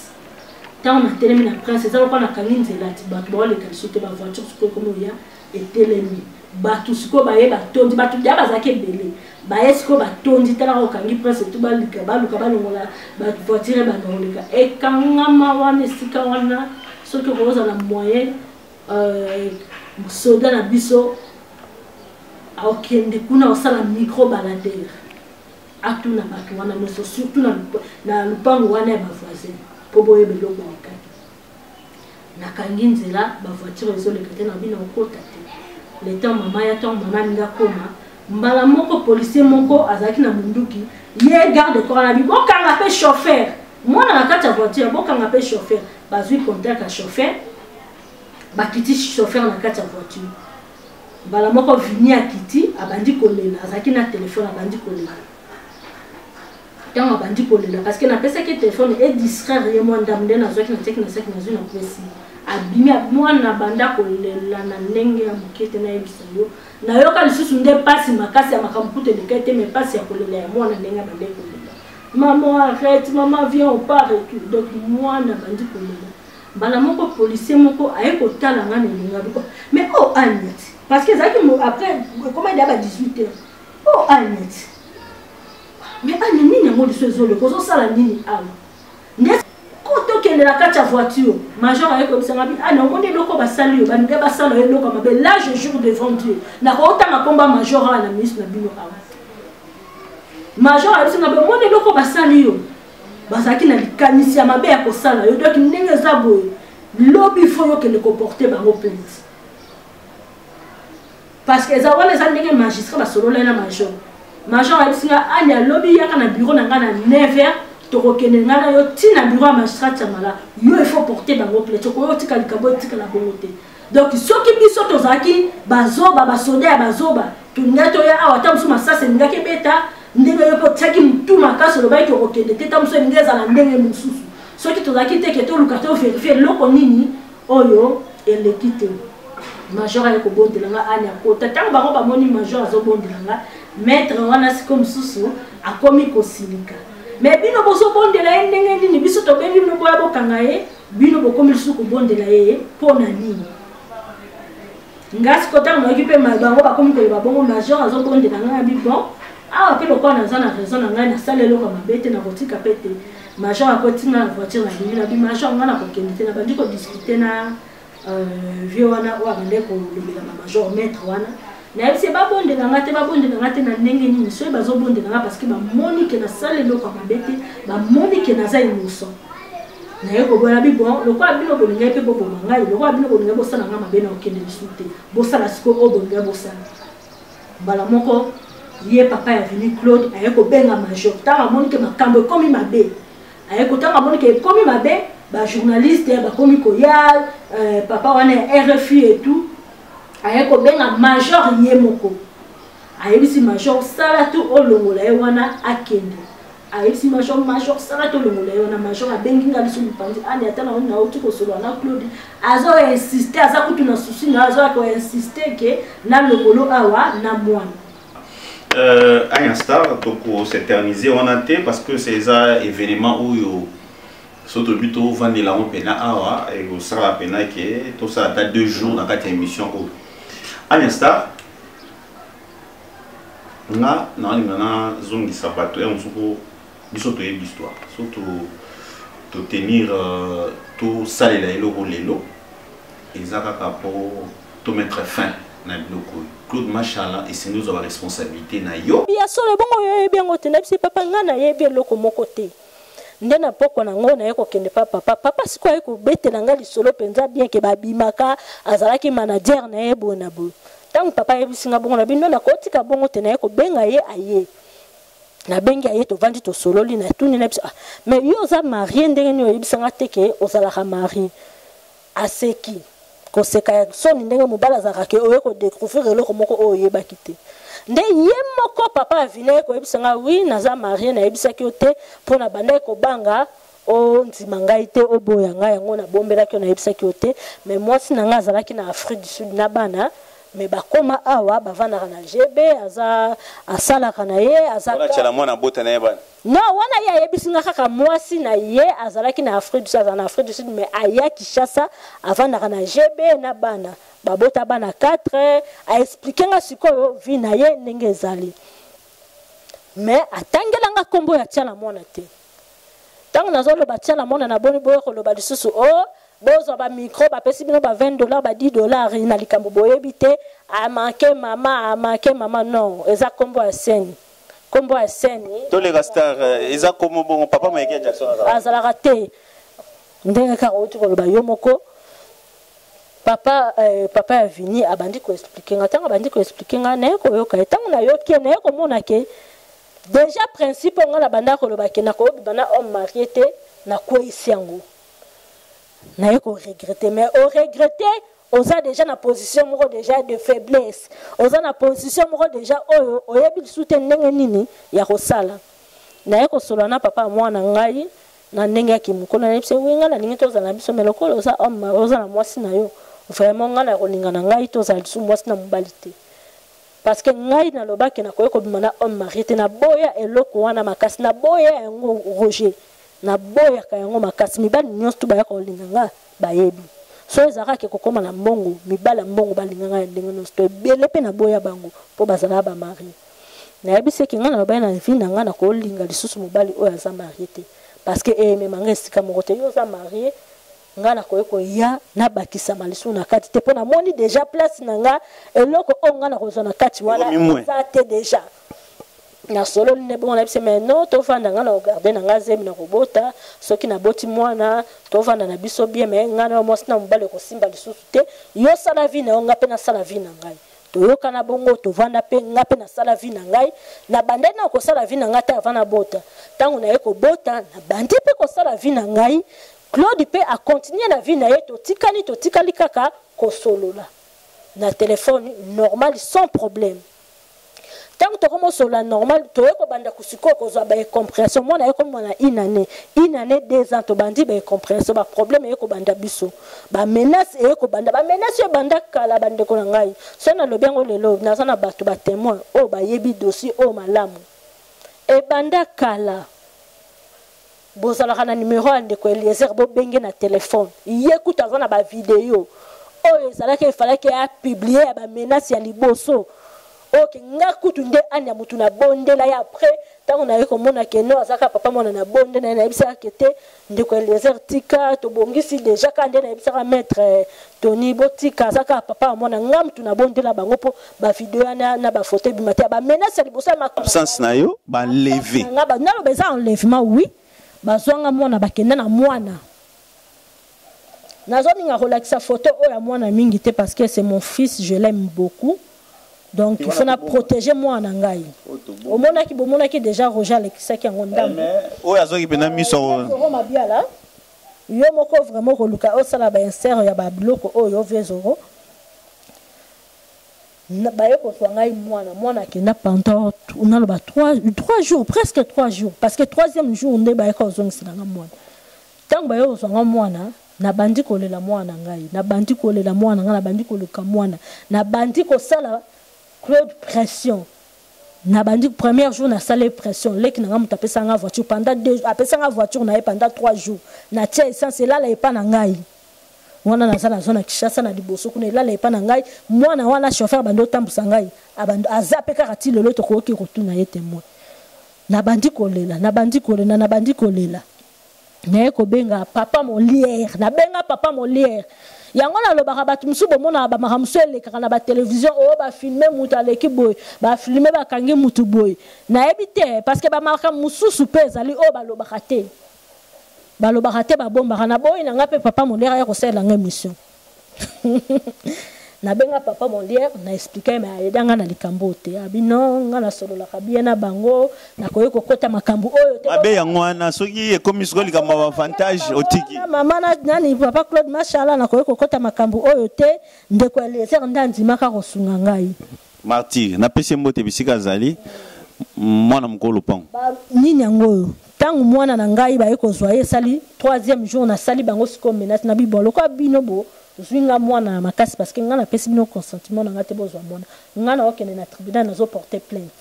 ntango na telemi na prince eza lokola nakangi nzela ti bato baoleka liso te bavoiture sikoyo komi oya etelemi bato sikoyo baye batondi bato deya bazalaki ebele baye sikoyo batondi talaka okangi prince tu baluka balongola bavoiture banaoleka ekangama wana esika wana soki okozala moyen soda na biso aokende kuna osala micro baladere atuna bato wana nyonso surtout na lupango wana ya bavoisin mpo boyeba eloko elekaki nakangi nzela bavoiture ezoleka te na bino okota te le temps mama ya ntango mama alingi akoma mbala moko policier moko azalaki na munduki ye garde corps na bi bokanga mpe chauffeur mwana na kati ya voiture bokanga mpe chauffeur bazwi contact ya chauffeur bakiti chauffeur na kati ya voiture mbala moko vini akiti abandi kolela azalaki na telefone abandi kolela ntango abandi kolela parce que napesaki telefone edistraire ye mwa ndamu nde nazwaki na tiaki na saki nazwi na pesi abimi mwana banda kolela na ndenge ya moke te nayebisa yo nayoka lisusu nde pasi makasi ya makambo kuta eleka te mais pasi ya kolela ya mwana ndenge abande kolela maman arrête maman viens on part et tout donc mwana bandi kolela mbala moko policier moko aye kotala nga na elinga biko mais oh Agnès parce que ezalaki après comment il y a 18 heures oh Agnès mais Agnès nini yango liso ezoleka ozosala nini awa nde kotokende na kati ya voiture major aye koyebisanga bi naomoni eloko basali yo baninge basala yo eloko mabe là je jure devant Dieu nakotanga komba major awa na ministre na bino awa major ayebisi nga bomoni eloko basali yo bazalaki na likanisi ya mabe ya kosala yo donc ndenge eza boye lobi il faut yokende koporte bango plainte parce que eza wana eza ndenge magistrat basolola na major ayebisi nga ani alobi yaka na bureau na nga na 9h tokokende nga na yo ntina bureau ya magistrat tiamala yo il faut porter bango plainte okoyo otika likambo etikala bongo te donc soki biso tozalaki bazoba basoda ya bazoba tolingai toya awa ata mosu masasi elingaki ebeta ndenge yo mpo tiaki motu makasi olobaki okokende te ta mosu elingi ezala ndenge mosusu soki tozalaki teke toluka toverifie eloko nini oyo eleki te major aye kobondelanga ani akota ntango bango bamoni major azobondelanga maître wana siko mosusu akomi kosilika mais bino bozobondela ye ndenge nini biso tobengi bino boya bokanga ye bino bokomi lisusu kobondela ye mpo na nini ngasi kotanga noki mpe bango bakomi koyeba bongo major azobondela ngai abi bon awa mpe lokola naza na raison na ngai nasala eloko mabe te nakotika mpe te major akotinga na voiture na lingi nabi major ngai nakokende te nabandi kodiskute na vie wana oyo abande kolobela na major maître wana nayebisi babondelanga te na ndenge nini soki bazobondelanga parce que bamoni ke nasala eloko mabe te bamoni ke naza innocent naye kobola bi bon lokola bino bolingai mpe boboma ngai lokola bino bolingai bosala nga mabe na okende lisu te bosala sikoyo oyo bolingai bosala mbala moko ye papa ya venu Claude aye kobenga major ntango amoni ke makambo ekomi mabe aye kotanga amoni ke ekomi mabe bajournaliste bakomi koya papa wana ya RFI et tout aye kobenga major ye moko ayebisi major sala tu olongola ye wana akende ayebisi major sala tu olongola ye wana major abengi nga lisu mopanzi ani ata naoni nauti kosolola na Claude azoinsiste aza kutu na susi na azoinsiste ke na lokolo awa na mwana un star pour s'éterniser on a été parce que c'est un événement où surtout plutôt vendre la pena awa et au sera pena qui tout ça date 2 jours dans cette émission où un star na zone sabato et on se surtout l'histoire surtout de tenir tout ça les lelo et ça pour tout mettre fin na bloko Claude machala et c'est nous avoir responsabilité na yo bien solo bongo yo bien ngotena bisi papa ngana ye bien loko moko te ndena poko na ngona ye ko kende papa siko ye ko betela nga lisolo penza bien ke babimaka azalaki manager na ye bona bo tant papa ye bisinga bongo na bino na kotika bongo te na ye ko benga ye aye na bengi aye to vandi to sololi na tuni na bisa mais yo za marié ndenge ni yo bisanga teke ozala ka mari aseki koseka soni ndenge mobala zaka ke oye ko découvrir eloko moko oye bakite nde ye moko papa avine ko ebisanga oui naza marié na ebisaki ote pona banda ko banga o nzima ngai te oboya ngai yango na bombela ki na ebisaki ote mais moi si nanga azalaki na Afrique du Sud na bana mais bakoma awa bavana na GB aza asala kana ye aza ona chala mwana bota na yebana non wana ya yebisinga kaka mwasi na ye azalaki na Afrique du Sud na Afrique du Sud mais aya Kinshasa avana na GB na bana babota bana 4 a expliquer nga sikoyo vi na ye ndenge ezali mais atangelanga kombo ya tiala mwana te tango nazolo ba tiala mwana na boni boye ko loba lisusu o bozo ba micro ba pesi bino ba $20 ba $10 na likambo boyebi te a manqué mama non eza kombo ya scène kombo ya scène to les star eza kombo bon papa Michael Jackson azala raté ndenge ka otu ko loba yo moko papa ya vini abandi ko expliquer nga tango abandi ko expliquer nga na ko yoka tango na yoki na ko mona ke déjà principe nga la banda ko loba ke na ko bana homme marié te na ko isiango na ko regretter mais au regretter oza déjà na position moko déjà de faiblesse oza na position moko déjà oyo oyebi soute ndenge nini ya kosala na ko solo na papa mwana ngai na ndenge ya kimukona na biso winga na ningi toza na biso meloko oza homme oza na mwasi na yo vraiment nga na kolinga na ngai toza lisu mwasi na mobali te parce que ngai na lobaki na koyeko bima na homme marié te na boya eloko wana makasi na boya yango Roger na boya ka yango makasi mibali nyonso tu bayaka kolinga nga bayebi so ezaka ke kokoma na mbongo mibala mbongo balinga nga ndenge nyonso to ebele pe na boya bango po bazala ba mari na yebise ki nga na lobaki na vie na nga na kolinga lisusu mobali oyo aza marié te parce que memanga esika moko te yo aza marié nga na koyeko ya na bakisa malisu na kati te pona moni déjà place na nga eloko o nga na kozona kati wana za te déjà na solo ne bon na bise mais non to vanda nga na regarder na nga zemi na robota soki na boti mwana to vanda na biso bien mais nga na mwasi na mobale ko simba lisusu te yo sala vie na nga pe na sala vie na ngai to yoka na bongo to vanda pe nga pe na sala vie na ngai na bande na ko sala vie na nga ta vana bota tangu na ye ko bota na bande pe ko sala vie na ngai Claude pe a continuer na vie na ye to tikali kaka ko solola na téléphone normal sans problème. Tant que tu commences sur la normale, tu es banda kusiko kozwa ba compréhension. Moi na comme na une année, 2 ans to bandi ba compréhension ba problème e ko banda biso. Ba menace e ko banda banda kala bande ko ngai. So na lobengo lelo na sana bato ba témoin o ba yebi dossier o malamu. E banda kala. Bozala kana numéro ande ko Eliezer bo benge na téléphone. Yekuta zana ba vidéo. O ezala ke fallait que a publier ba menace ya liboso. Ok, nga kutu nde anya mutu na bonde la ya après tant on a komona ke no azaka papa mona na bonde na ebisa kete ndeko Eliezer tika to bongisi déjà ka nde na ebisa maître Tony botika azaka papa mona nga mutu na bonde la bango po ba vidéo na ba photo bimate ba menace liboso ma absence na yo ba lever nga ba na beza enlèvement oui ba zwanga mona ba kenda na mwana nazo ninga relaxa photo o ya mwana mingi te parce que c'est mon fils, je l'aime beaucoup. Donc il faut protéger moi en angai. Au moment qui déjà Roger Alexis qui en ondam. Oh azo ki pena miso. Ma bien là. Yo moko vraiment koluka o sala ba insert ya ba biloko o yo vezoro. Na ba yo ko ngai mwana qui n'a pendant on a le 3 jours presque 3 jours parce que 3e jour on est ba ko zong sina mwana. Tant ba yo zonga mwana na bandi kolela mwana ngai na bandi kolela mwana ngai na bandi koluka mwana na bandi ko sala Claude pression. Na bandi premier jour na salle pression. Lek na ngamu tapesa nga voiture pendant 2 jours. Apesa nga voiture na pendant 3 jours. Na tia essence là la epa na ngai. Wana na sala zona kishasa na liboso kuna là la epa na ngai. Mwana wana chauffeur bando tambusa ngai. Abando azape kati lelo to ko ki rotuna yete moi. Na bandi kolela. Na ko benga papa Molière. Na benga papa Molière. Yango na lobaka batu musubo mona ba makamso elekaka na ba télévision o ba filmer mutu aleki boy ba filmer ba kangi mutu boy na ebite parce que ba maraka mususu pe ezali o ba lobaka te ba bomba na boy na ngape papa Molière ya ko sala nga mission na benga papa Molière na expliquer mais ayedanga na likambo te abino nga na solo la kabiena bango na koyeko kota makambu oyo te abe yango na soki ekomi soko likambo avantage otiki mama na nani papa Claude machala na koyeko kota makambu oyo te ndeko Eliezer ndandima ka kosunga ngai martyr na pese mbote bisika zali mwana mkolo pang nini yango tangu mwana na ngai ba yeko zwa sali 3e jour na sali bango siko menace na bibolo ko binobo zwinga mwana makasi parce que ngana pesi bino consentiment ngate bozwa mwana ngana okene na tribunal nazo porter plainte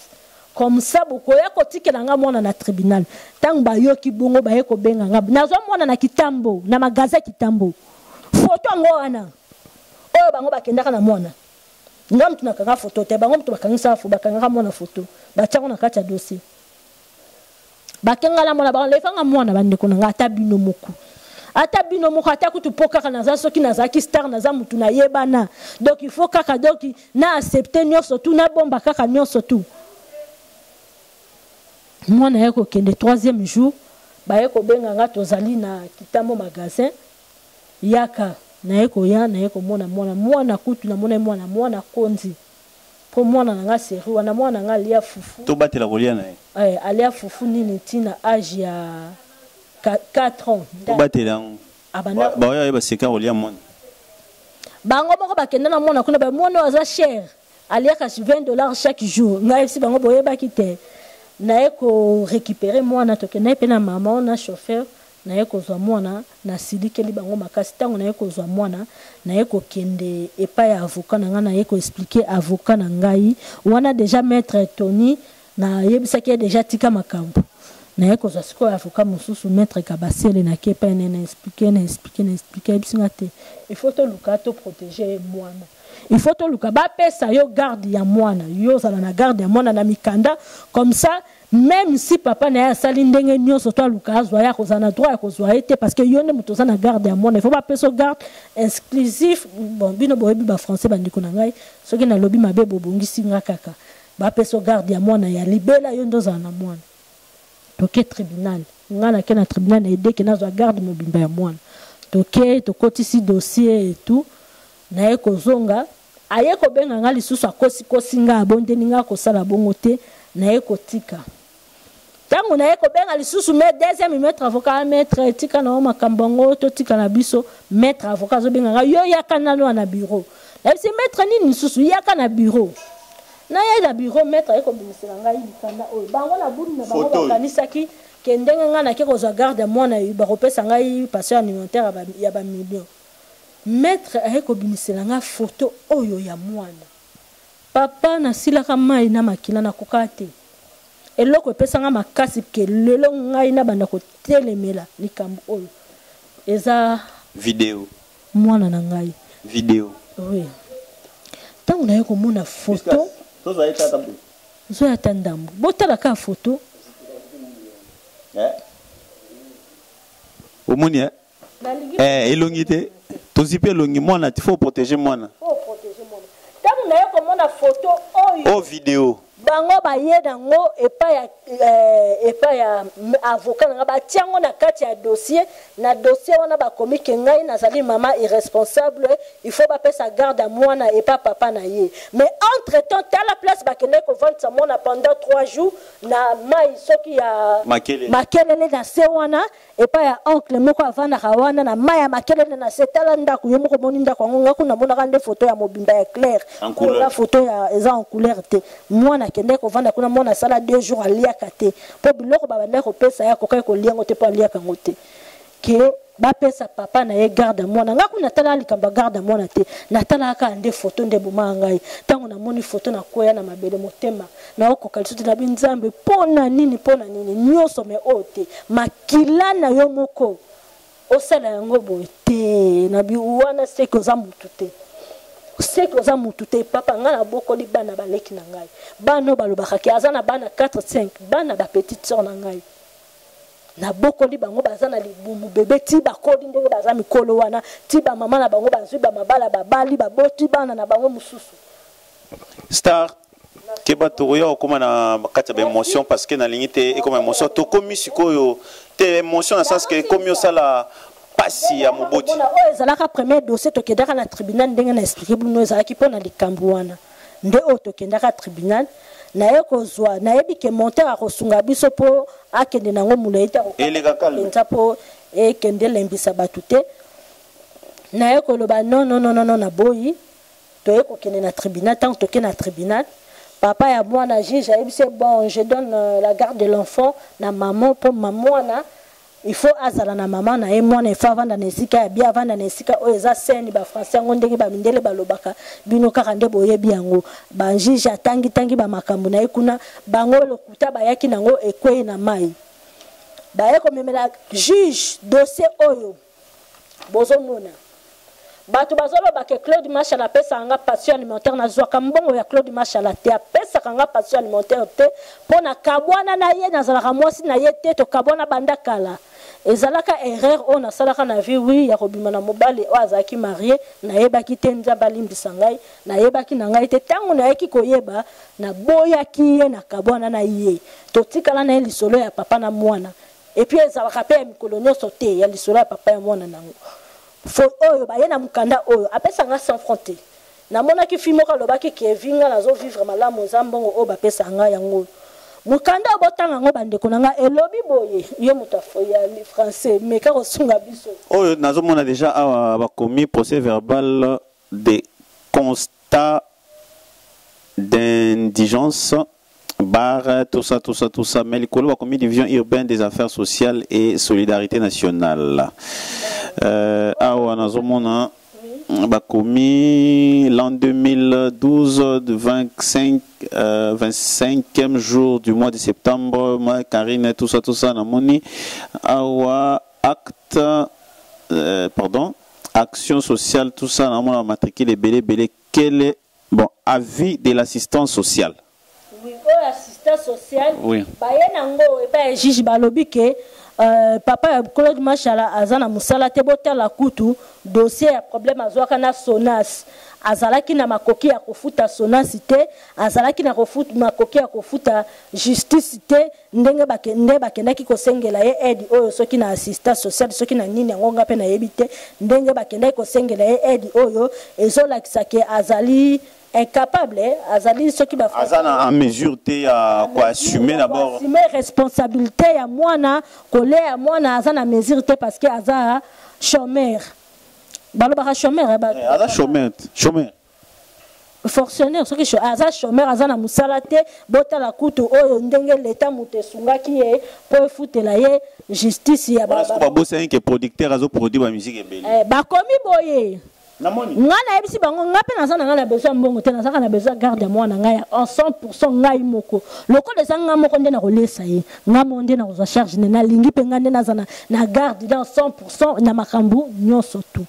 comme ça boko ya kotikela nga mwana na tribunal tang ba yoki bongo ba yeko benga nga nazo mwana na kitambo na magasin kitambo photo ngo wana oyo bango bakendaka na mwana ngam tunakanga photo te bango mtu bakangisa fu bakanga mwana photo bachango na kati ya dossier bakenga la mwana ba lefanga mwana bandeko na ngata bino moku ata bino moko ata kutu pokaka naza soki nazaki star naza mutu na yebana donc il faut kaka donc na accepter nyonso tout na bomba kaka nyonso tout mwana yako kende 3e jour ba yeko benga nga tozali na kitambo magasin yaka na yeko mwana kutu na mwana konzi po mwana nga seri wana mwana nga lia fufu to batela kolia na alia fufu nini tina âge ya 4 ans. Batela. Abana. Ba ya ba seka olia mwana. Bango moko bakenda na mwana kuna ba mwana aza cher. Aliaka $20 chaque jour. Ngai si bango boye ba kite. Na eko récupérer mwana to kena pe na maman na chauffeur na eko zwa mwana na silikeli bango makasi tango na eko zwa mwana na eko kende epa ya avocat na nga na eko expliquer avocat na ngai wana déjà maître Tony na yebisaki déjà tika makambo. Na yeko za siko avocat mususu maître Kabasele na kepa na expliquer bisingate il faut to luka to protéger mwana il faut to luka ba pesa yo garde ya mwana yo zala na garde ya mwana na mikanda comme ça même si papa na ya sali ndenge nyonso to luka azwa ya kozana droit ya kozwa ete parce que yo ne mutoza na garde ya mwana il faut ba pesa garde exclusif bon bino boyebi ba français bandiko na ngai soki na lobi mabe bobongisi nga kaka bapeso garde ya mwana ya libela yo ndozala na mwana toke tribunal ngana ke na tribunal na ede ke nazwa garde mobimba ya mwana toke tokotisi dossier et tout naye kozonga aye kobenga nga lisusu akosi nga abondeli nga kosala bongo te naye kotika tango naye kobenga lisusu deuxième maître avocat maître etika na makambo ngo totika na biso maître avocat azobenga nga yo yaka nano na bureau nayebisi maître nini lisusu yaka na bureau naye na bureau maître aye kobimisela ngai likanda oyo bango na buni na bango bakanisaki ke ndenge nga nake kozwa garde ya mwana bakopesa ngai passion alimentaire ya bamillion maître aye kobimisela nga photo oyo ya mwana papa nasilaka mai na makila nakoka te eloko epesanga makasi ke lelo ngai na banda kotelemela likambo oyo eza vidéo mwana na ngai vidéo oui ntango naye komona photo zoya ta ndambo botalaka photo omoni elongi te tozipi elongi mwana ti faut protéger mwana ntango naye komona photo oyo vidéo bango baye nango epa ya avocat nanga batiango na kati ya dossier na dossier wana bakomi ke ngai nazali mama irresponsable il faut bapesa garde ya mwana epa papa na ye mais entre temps tala place bakende kovandisa mwana pendant 3 jours na mai soki ya makelele na se wana epa ya oncle moko avandaka wana na mai ya makelele na se tala ndako yo moko moni ndako yango ngaku namonaka nde photo ya mobimba ya clair oza photo ya eza en couleur te mwana kende kovanda kuna mwana sala 2 jours aliaka te po biloko babanda kopesa ya kokai koliango te po aliaka ngo te ke bapesa papa na ye garde mwana ngaku natala likambo garde mwana te natalaka nde photo nde boma ngai tango namoni photo na koya na mabele motema na okoka lisusu na binzambe pona nini nyonso me ote makila na yo moko osala yango boye te na biwana seke oza mutu te seke oza mutu te papa nga na bokoli bana baleki na ngai bana balobaka ke aza na bana 4-5 bana bapetite sœur na ngai na bokoli bango baza na libumu bebe ti bakoli ndenge baza mikolo wana ti bamama na bango bazwi bamabala babali baboti bana na bango mosusu star keba tokoya okoma na kati ya baémotion parce que na lingi te ekoma émotion tokomi sikoyo te émotion na sens ke ekomi osala pasi ya moboti oyo ezalaka premier dossier tokendaka na tribunal ndenge na expliqué bino ezalaki mpo na likambo wana nde oyo tokendaka tribunal naye kozwa nayebi ke monteur akosunga biso mpo akende nango molai te akopenza mpo ekende lembisa bato te naye koloba non na boyi toye kokende na tribunal ntango toke na tribunal papa ya mwana juge ayebisi bon je donne la garde de l'enfant na maman mpo mamwana il faut azala na maman na ye mwana il faut avanda na esika ya bia avanda na esika oyo eza seni bafrançais yango ndenge bamindele balobaka bino kaka nde boyebi yango banjuge atangi bamakambo na ye kuna bango lokuta bayaki nango ekwei na mai baye komemela juge dossier oyo bozomona bato bazoloba ke Claude Machal apesaka nga passion alimentaire nazwaka mbongo ya Claude Machal te apesaka nga passion alimentaire te mpo na kabwana na ye nazalaka mwasi na ye te tokabwana banda kala ezalaka erreur oyo nasalaka na vie wi ya kobima na mobali oyo azalaki marie nayebaki te nzambe alimbisa ngai nayebaki na ngai te ntango nayeki koyeba naboyaki ye na kabwana na ye totikala na ye lisolo ya papa na mwana epuis ezalaka mpe ya mikolo nyonso te ya lisolo ya papa ya mwana nango fo oyo baye na mukanda oyo apesa nga sans fronté namonaki fi moko alobaki ke vinga nazovivre malamu eza mbongo oyo bapesa nga yango mukanda obotanga ngo bandeko na nga elobi boye yo moto ya français mais ka kosunga biso oyo nazomona déjà awa bakomi procès verbal de constat d'indigence bar tout ça mais l'école bakomi division urbaine des affaires sociales et solidarité nationale awa nazomona bakomi l'an 2012 de 25e jour du mois de septembre Karine tout ça namoni awa acte action sociale tout ça namona matricule belé quel est bon avis de l'assistance sociale. Oui, assistance sociale oui baye nango et ba juge balobi ke papa Claude Machala azana musala te botala kutu dossier ya problème azwaka na Sonas azalaki na makoki ya kofuta Sonas te azalaki na makoki ya kofuta justice te ndenge bakendaki kosengela ye aide oyo soki na assistance sociale soki na nini yango nga pe na yebi te ndenge bakendaki kosengela ye aide oyo ezolakisa ke azali incapable azali soki ba azana en mesure te quoi assumer d'abord assumer responsabilité ya mwana kole ya mwana azana mesure te parce que aza chômeur balobaka chômeur aza chômeur fonctionnaire soki aza chômeur azana musala te botala kutu oyo ndenge l'état mutesungaki ye po efutela ye justice ya ba bossa que producteur azo produire ba musique ebele bakomi boye namoni ngana ebisi bango ngape nazana ngana besoin mbongo te nazaka na besoin garde moi na ngai en 100% ngai moko loko de sanga moko nde na kolesa ye ngamo nde na koza charge na lingi pe ngande nazana na garde dans 100% na makambu nyoso tout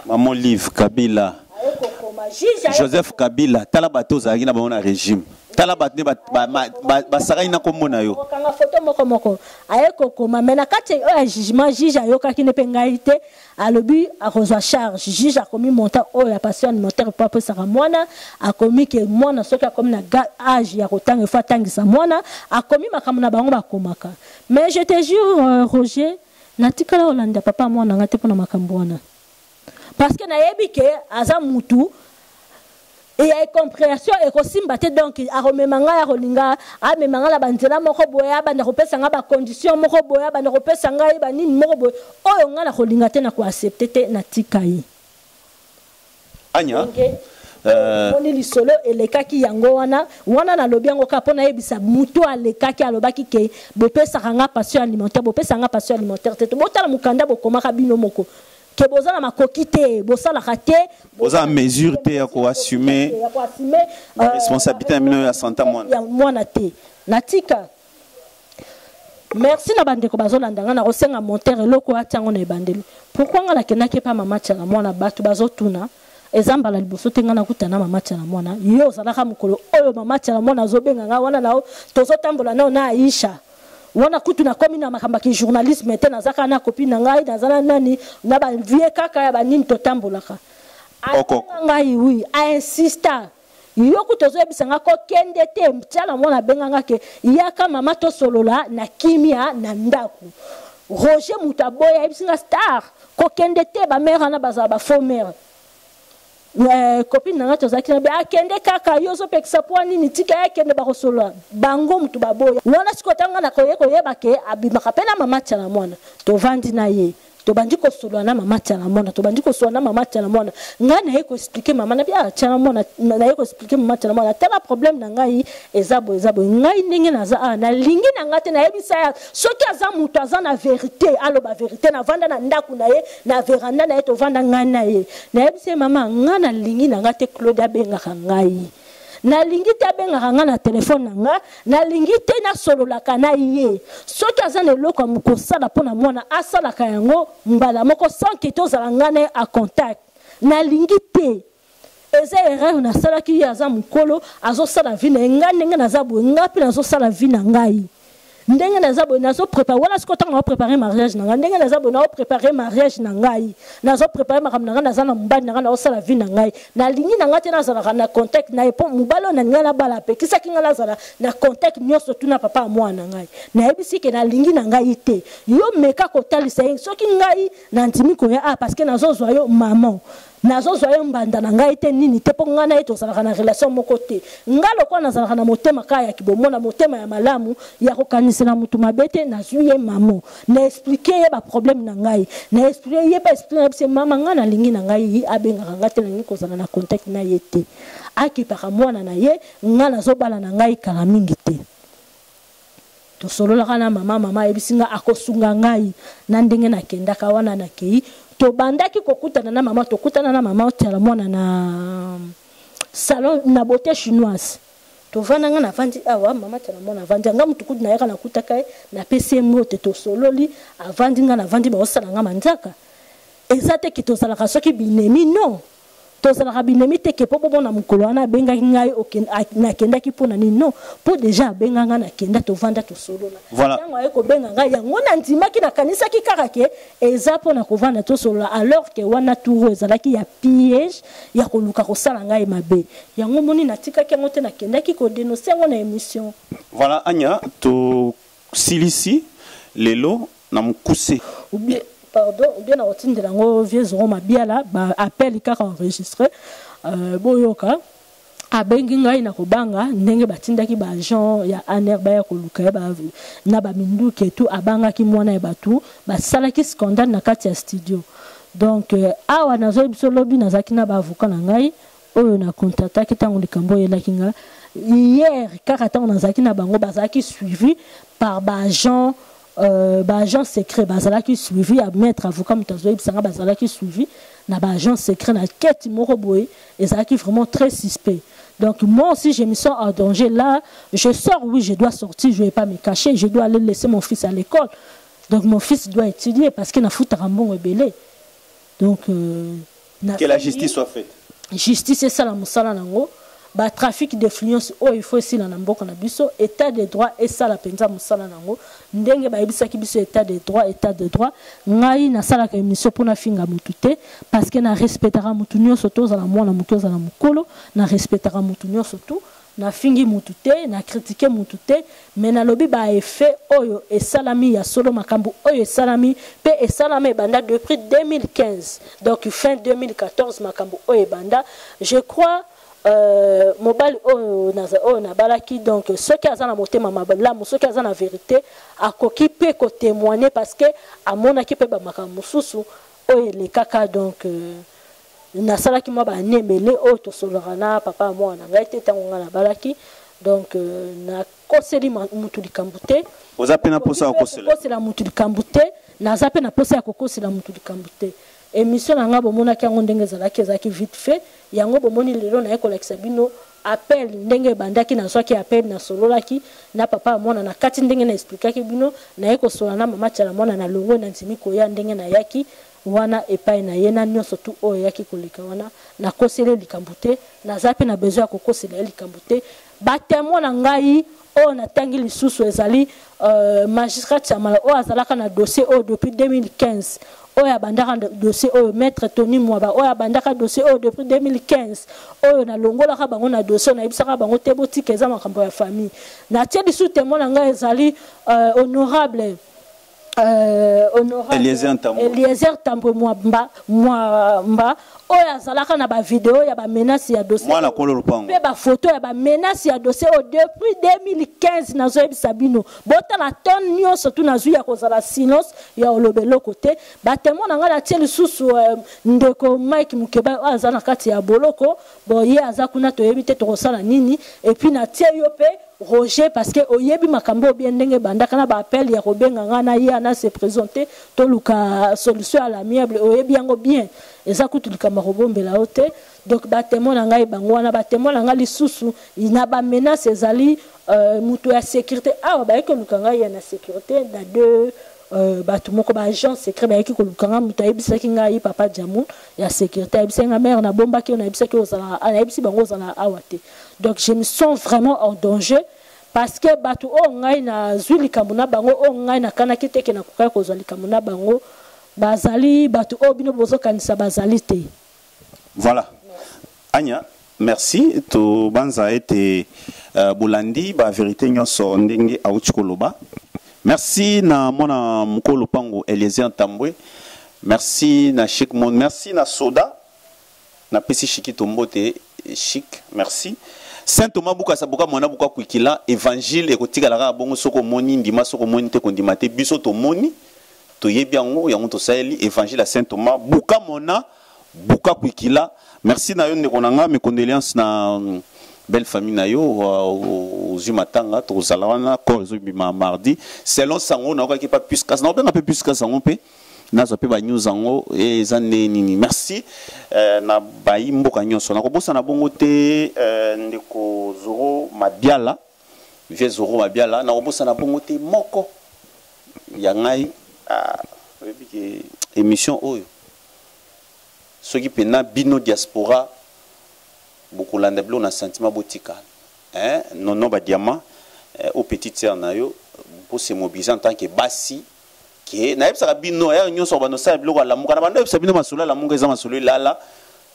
maman livre Kabila Joseph Kabila tala bato zaki na bango na régime tala batne ba sakai na komona yo kanga photo moko ayeko koma mena kati o jugement juge ayoka ki ne pengai te alobi akozwa charge juge akomi montant o ya patient alimentaire pa pe saka mwana akomi ke mwana soki akomi na âge ya kotanga fa tangisa mwana akomi makambo na bango bakomaka mais je te jure Roger natikala olanda papa mwana ngate pona makambo wana parce que na yebi ke aza mutu et il y a une compréhension et aussi donc a rememanga ya rolinga a memanga la banzela moko boya bana kopesa nga ba condition moko boya bana kopesa nga ba nini moko boya oyo nga la rolinga te na ko accepter te na tikai anya moni lisolo elekaki yango wana na lobi yango ka pona yebisa mutu alekaki alobaki ke bopesa nga passion alimentaire bopesa nga passion alimentaire te botala mukanda bokomaka bino moko que bozala makokite bosala raté boza mesure te ya ko assumer responsabilité ya santé mwana te natika merci na bandeko bazolanda nga na kosenga monteur eloko atango na ebandeli pourquoi nga nakendaki pa mama tshana mwana bato bazotuna ezamba la liboso te nga nakutana mama tshana mwana yo ozalaka mokolo oyo mama tshana mwana azobenga nga wana nao tozotambola nao na Aisha wana kutu na komi na makamba ki journalisme te nazaka na copine ngai nazana nani na ba vie kaka ya banini totambolaka ngai oui a insista yo kutozo ebisanga ko kende te mtala mwana benganga ke yaka mama to solola na kimia na ndaku Roger Mutaboya ebisinga star ko kende te ba mère na baza ba faux mère copine nanga tozaki na ba kende kaka yo zo pekisa po nini tika ya kende ba kosola bango mutu baboya wana sikotanga na koyeko yeba ke abimaka pena mama tshana mwana to vandi na ye to bandi ko solo na mama tshana mwana to bandi ko solo na mama tshana mwana ngana yeko expliquer mama na bia tshana mwana na yeko expliquer mama tshana mwana tala problème na ngai ezabo ngai ndenge naza na lingi na ngate na yebisa ya soki aza mutu aza na vérité aloba vérité na vanda na ndaku na ye na veranda na ye to vanda ngana ye na yebisa mama ngana lingi na ngate Claude abengaka ngai na lingi te abengaka nga na telefone na nga na lingi te na sololaka na ye soki aza na eloko mokosala mpona mwana asalaka yango mbala moko sans ke tozala nga na ye a contact na lingi te eza erreur nasalaki ye aza mokolo azosala vi na ye nga ndenge naza boye nga mpe nazosala vi na ngai ndenge naza boye nazoprépare wala siko ntango naopréparé mariage na ngai ndenge naza boye naopréparé mariage na ngai nazopréparé makambo na ngai naza na mobali na ngai naosala vi na ngai nalingi na ngai te nazalaka na contact na ye mpo mobali oyo na ngai nabala apekisaki ngai nazala na contact nyonso tu na papa ya mwana na ngai nayebisi ke nalingi na ngai te yo meka kotalisa ye soki ngai nandimi koya parce que nazozwa yo maman nazozwa yo mbanda na ngai te nini te mpo ngai na ye tozalaka na relation moko te ngai lokola nazalaka na motema kaka ya kibomona motema ya malamu ya kokanisela mutu mabe te nazwi ye mamo na explike ye baproblème na ngai na explike ye baexplike na bise mama ngai nalingi na ngai abengaka ngai te nalingi kozala na contact na ye te akipaka mwana na ye ngai nazobala na ngai kala mingi te tosololaka na mama yebisi ngai akosunga ngai na ndenge nakendaka wana nakei to bandaki kokutana na mama tokutana na mama otala mwana na salon na beauté chinoise to vana nga na vandi awa mama tala mwana vandi nga mutukudu na yaka na kutaka na pese mote to sololi avandi nga na vandi ba osala nga manzaka ezate ki to sala kasoki binemi non tozalaka binemi te ke po bomona mokolo wana abengaki ngai nakendaki mpo na nini non mpo deja abenga ngai nakenda tovanda tosolola ntango aye kobenga ngai yango nandimaki nakanisaki kaka ke eza mpo na kovanda tosolola alors ke wana tour ezalaki ya piège ya koluka kosala ngai mabe yango moni natikaki yango te nakendaki kodenonse yango na émission. Voilà Anya to silisi lelo na mokuse pardon, ou bien on tient de l'ango vieux zoro mabiala ba appel kaka enregistré boyoka abengi ngai na kobanga ndenge batindaki ba agent ya aner ba ya koluka ba na ba minduke tout abanga ki mwana ya batu ba salaki scandale na kati ya studio donc awa nazo biso lobi nazaki na ba avocat na ngai oyo na contactaki tango likambo yelaki nga hier kaka tango nazaki na bango bazaki suivi par ba agent agent secret bazalaki suivi à mettre avocat mutazoyi bisanga bazalaki suivi na ba agent secret na quête moko boye ezalaki vraiment très suspect. Donc moi aussi je me sens en danger là, je sors, oui je dois sortir, je vais pas me cacher, je dois aller laisser mon fils à l'école. Donc mon fils doit étudier parce qu'il n'a foutu un bon rebelle. Donc que la justice soit faite. Justice c'est ça la musala nango. Ba trafic d'influence oh il faut ici na mboka na biso état de droit et ça la penza musala nango ndenge ba yebisaki biso état de droit ngai na sala ka émission pona finga mutute parce que na respectera mutu nyonso to za na mwana mutu za na mukolo na respectera mutu nyonso to na fingi mutute na critiquer mutute mais na lobi ba effet oyo esalami ya solo makambo oyo esalami pe esalami banda depuis 2015 donc fin 2014 makambo oyo banda je crois mobile oyo na balaki donc ceux qui azana motema mabalamu ceux qui azana vérité akoki pe ko témoigner parce que amonaki pe ba makambo mususu oyo le kaka donc na salaki mo ba nemele oyo to solorana papa mo na ngai te tango na balaki donc na koseli mutu likambute ozapena posa okosela kosela mutu likambute na zapena posa ya kokosela mutu likambute émission na nga bomona kango ndenge zalaki ezaki vite fait yango bomoni lelo na ekolakisa bino appel ndenge bandaki na soki appel na sololaki na papa mwana na kati ndenge na expliquaki bino na ekosola na mama tala mwana na longo na ntimi koya ndenge na yaki wana epai na yena nyonso tu oyo yaki koleka wana na kosele likambute na zape na besoin ya kokosela likambute ba témoin na ngai o na tangi lisusu ezali magistrat Chamala o azalaka na dossier o depuis 2015 oya bandaka dossier oyo maître Tony Mwaba oya bandaka dossier oyo depuis 2015 oyo na longola ka bango na dossier na ibisaka bango teboti keza makambo ya famille na tie bisu témoin na ngai ezali honorable Eliezer Tambwe Mwamba oyo azalaka na ba vidéo ya ba menace ya dossier mwana kolo lupango pe ba photo ya ba menace ya dossier depuis 2015 na zo ebisa bino bota la ton nyonso tu na zu ya kozala silence ya olobelo côté ba témoin na nga na tie lisusu ndeko Mike Mukeba azana kati ya boloko bo ye azakuna to yebite to kosala nini et puis na tie yo pe Roger parce que oyebi makambo bien ndenge bandaka na ba appel ya kobenga ngana ye ana se présenter to luka solution à l'amiable oyebi yango bien ezakutu likama kobombela ote donc ba témoin na ngai bango wana ba témoin na ngai lisusu ina ba menace ezali mutu ya sécurité awa ba eko luka ngai ya na sécurité na deux batu moko ba agent secret ba eki koluka ngai mutu ayebisaki ngai papa Jamu ya sécurité ayebisaki ngai mère na bombaki na ayebisaki ozala ayebisi bango ozala awa te. Donc je me sens vraiment en danger parce que batu o ngai na zuli kamuna bango o ngai na kana kiteke na kokaya ko zali kamuna bango bazali batu o bino bozo kanisa bazali te. Voilà. Anya, merci to banza ete bolandi ba vérité nyonso ndenge auti koloba. Merci na mona mukolo pango Eliezer Tambwe. Merci na Chic Monde, merci na Soda. Na pesi Chiki Tombote Chic, merci. Saint Thomas Buka Sabuka mwana buka kwikila évangile ekotika la bongo soko moni ndima soko moni te kondima te biso to moni to yebi yango yango to saeli évangile à Saint Thomas Buka mona buka kwikila. Merci na yo ndeko nanga mes condoléances na belle famille na yo aux Matanga to zalawana ko bima mardi selon sango na ko pas plus kas na on peu plus kas sango pe nazo pe ba news ango ezane nini merci na bayi mboka nyonso na kobosa na bongo te ndeko Zoro Mabiala vie Zoro Mabiala na kobosa na bongo te moko ya ngai émission oyo ceux qui pena bino diaspora beaucoup landa blo na sentiment botika non non ba diamant au petit sœur na yo pour se mobiliser en tant que basi qui na yebsa bino ya nyoso ba no sa blo la muka na bando yebsa bino masolo la munga eza masolo lala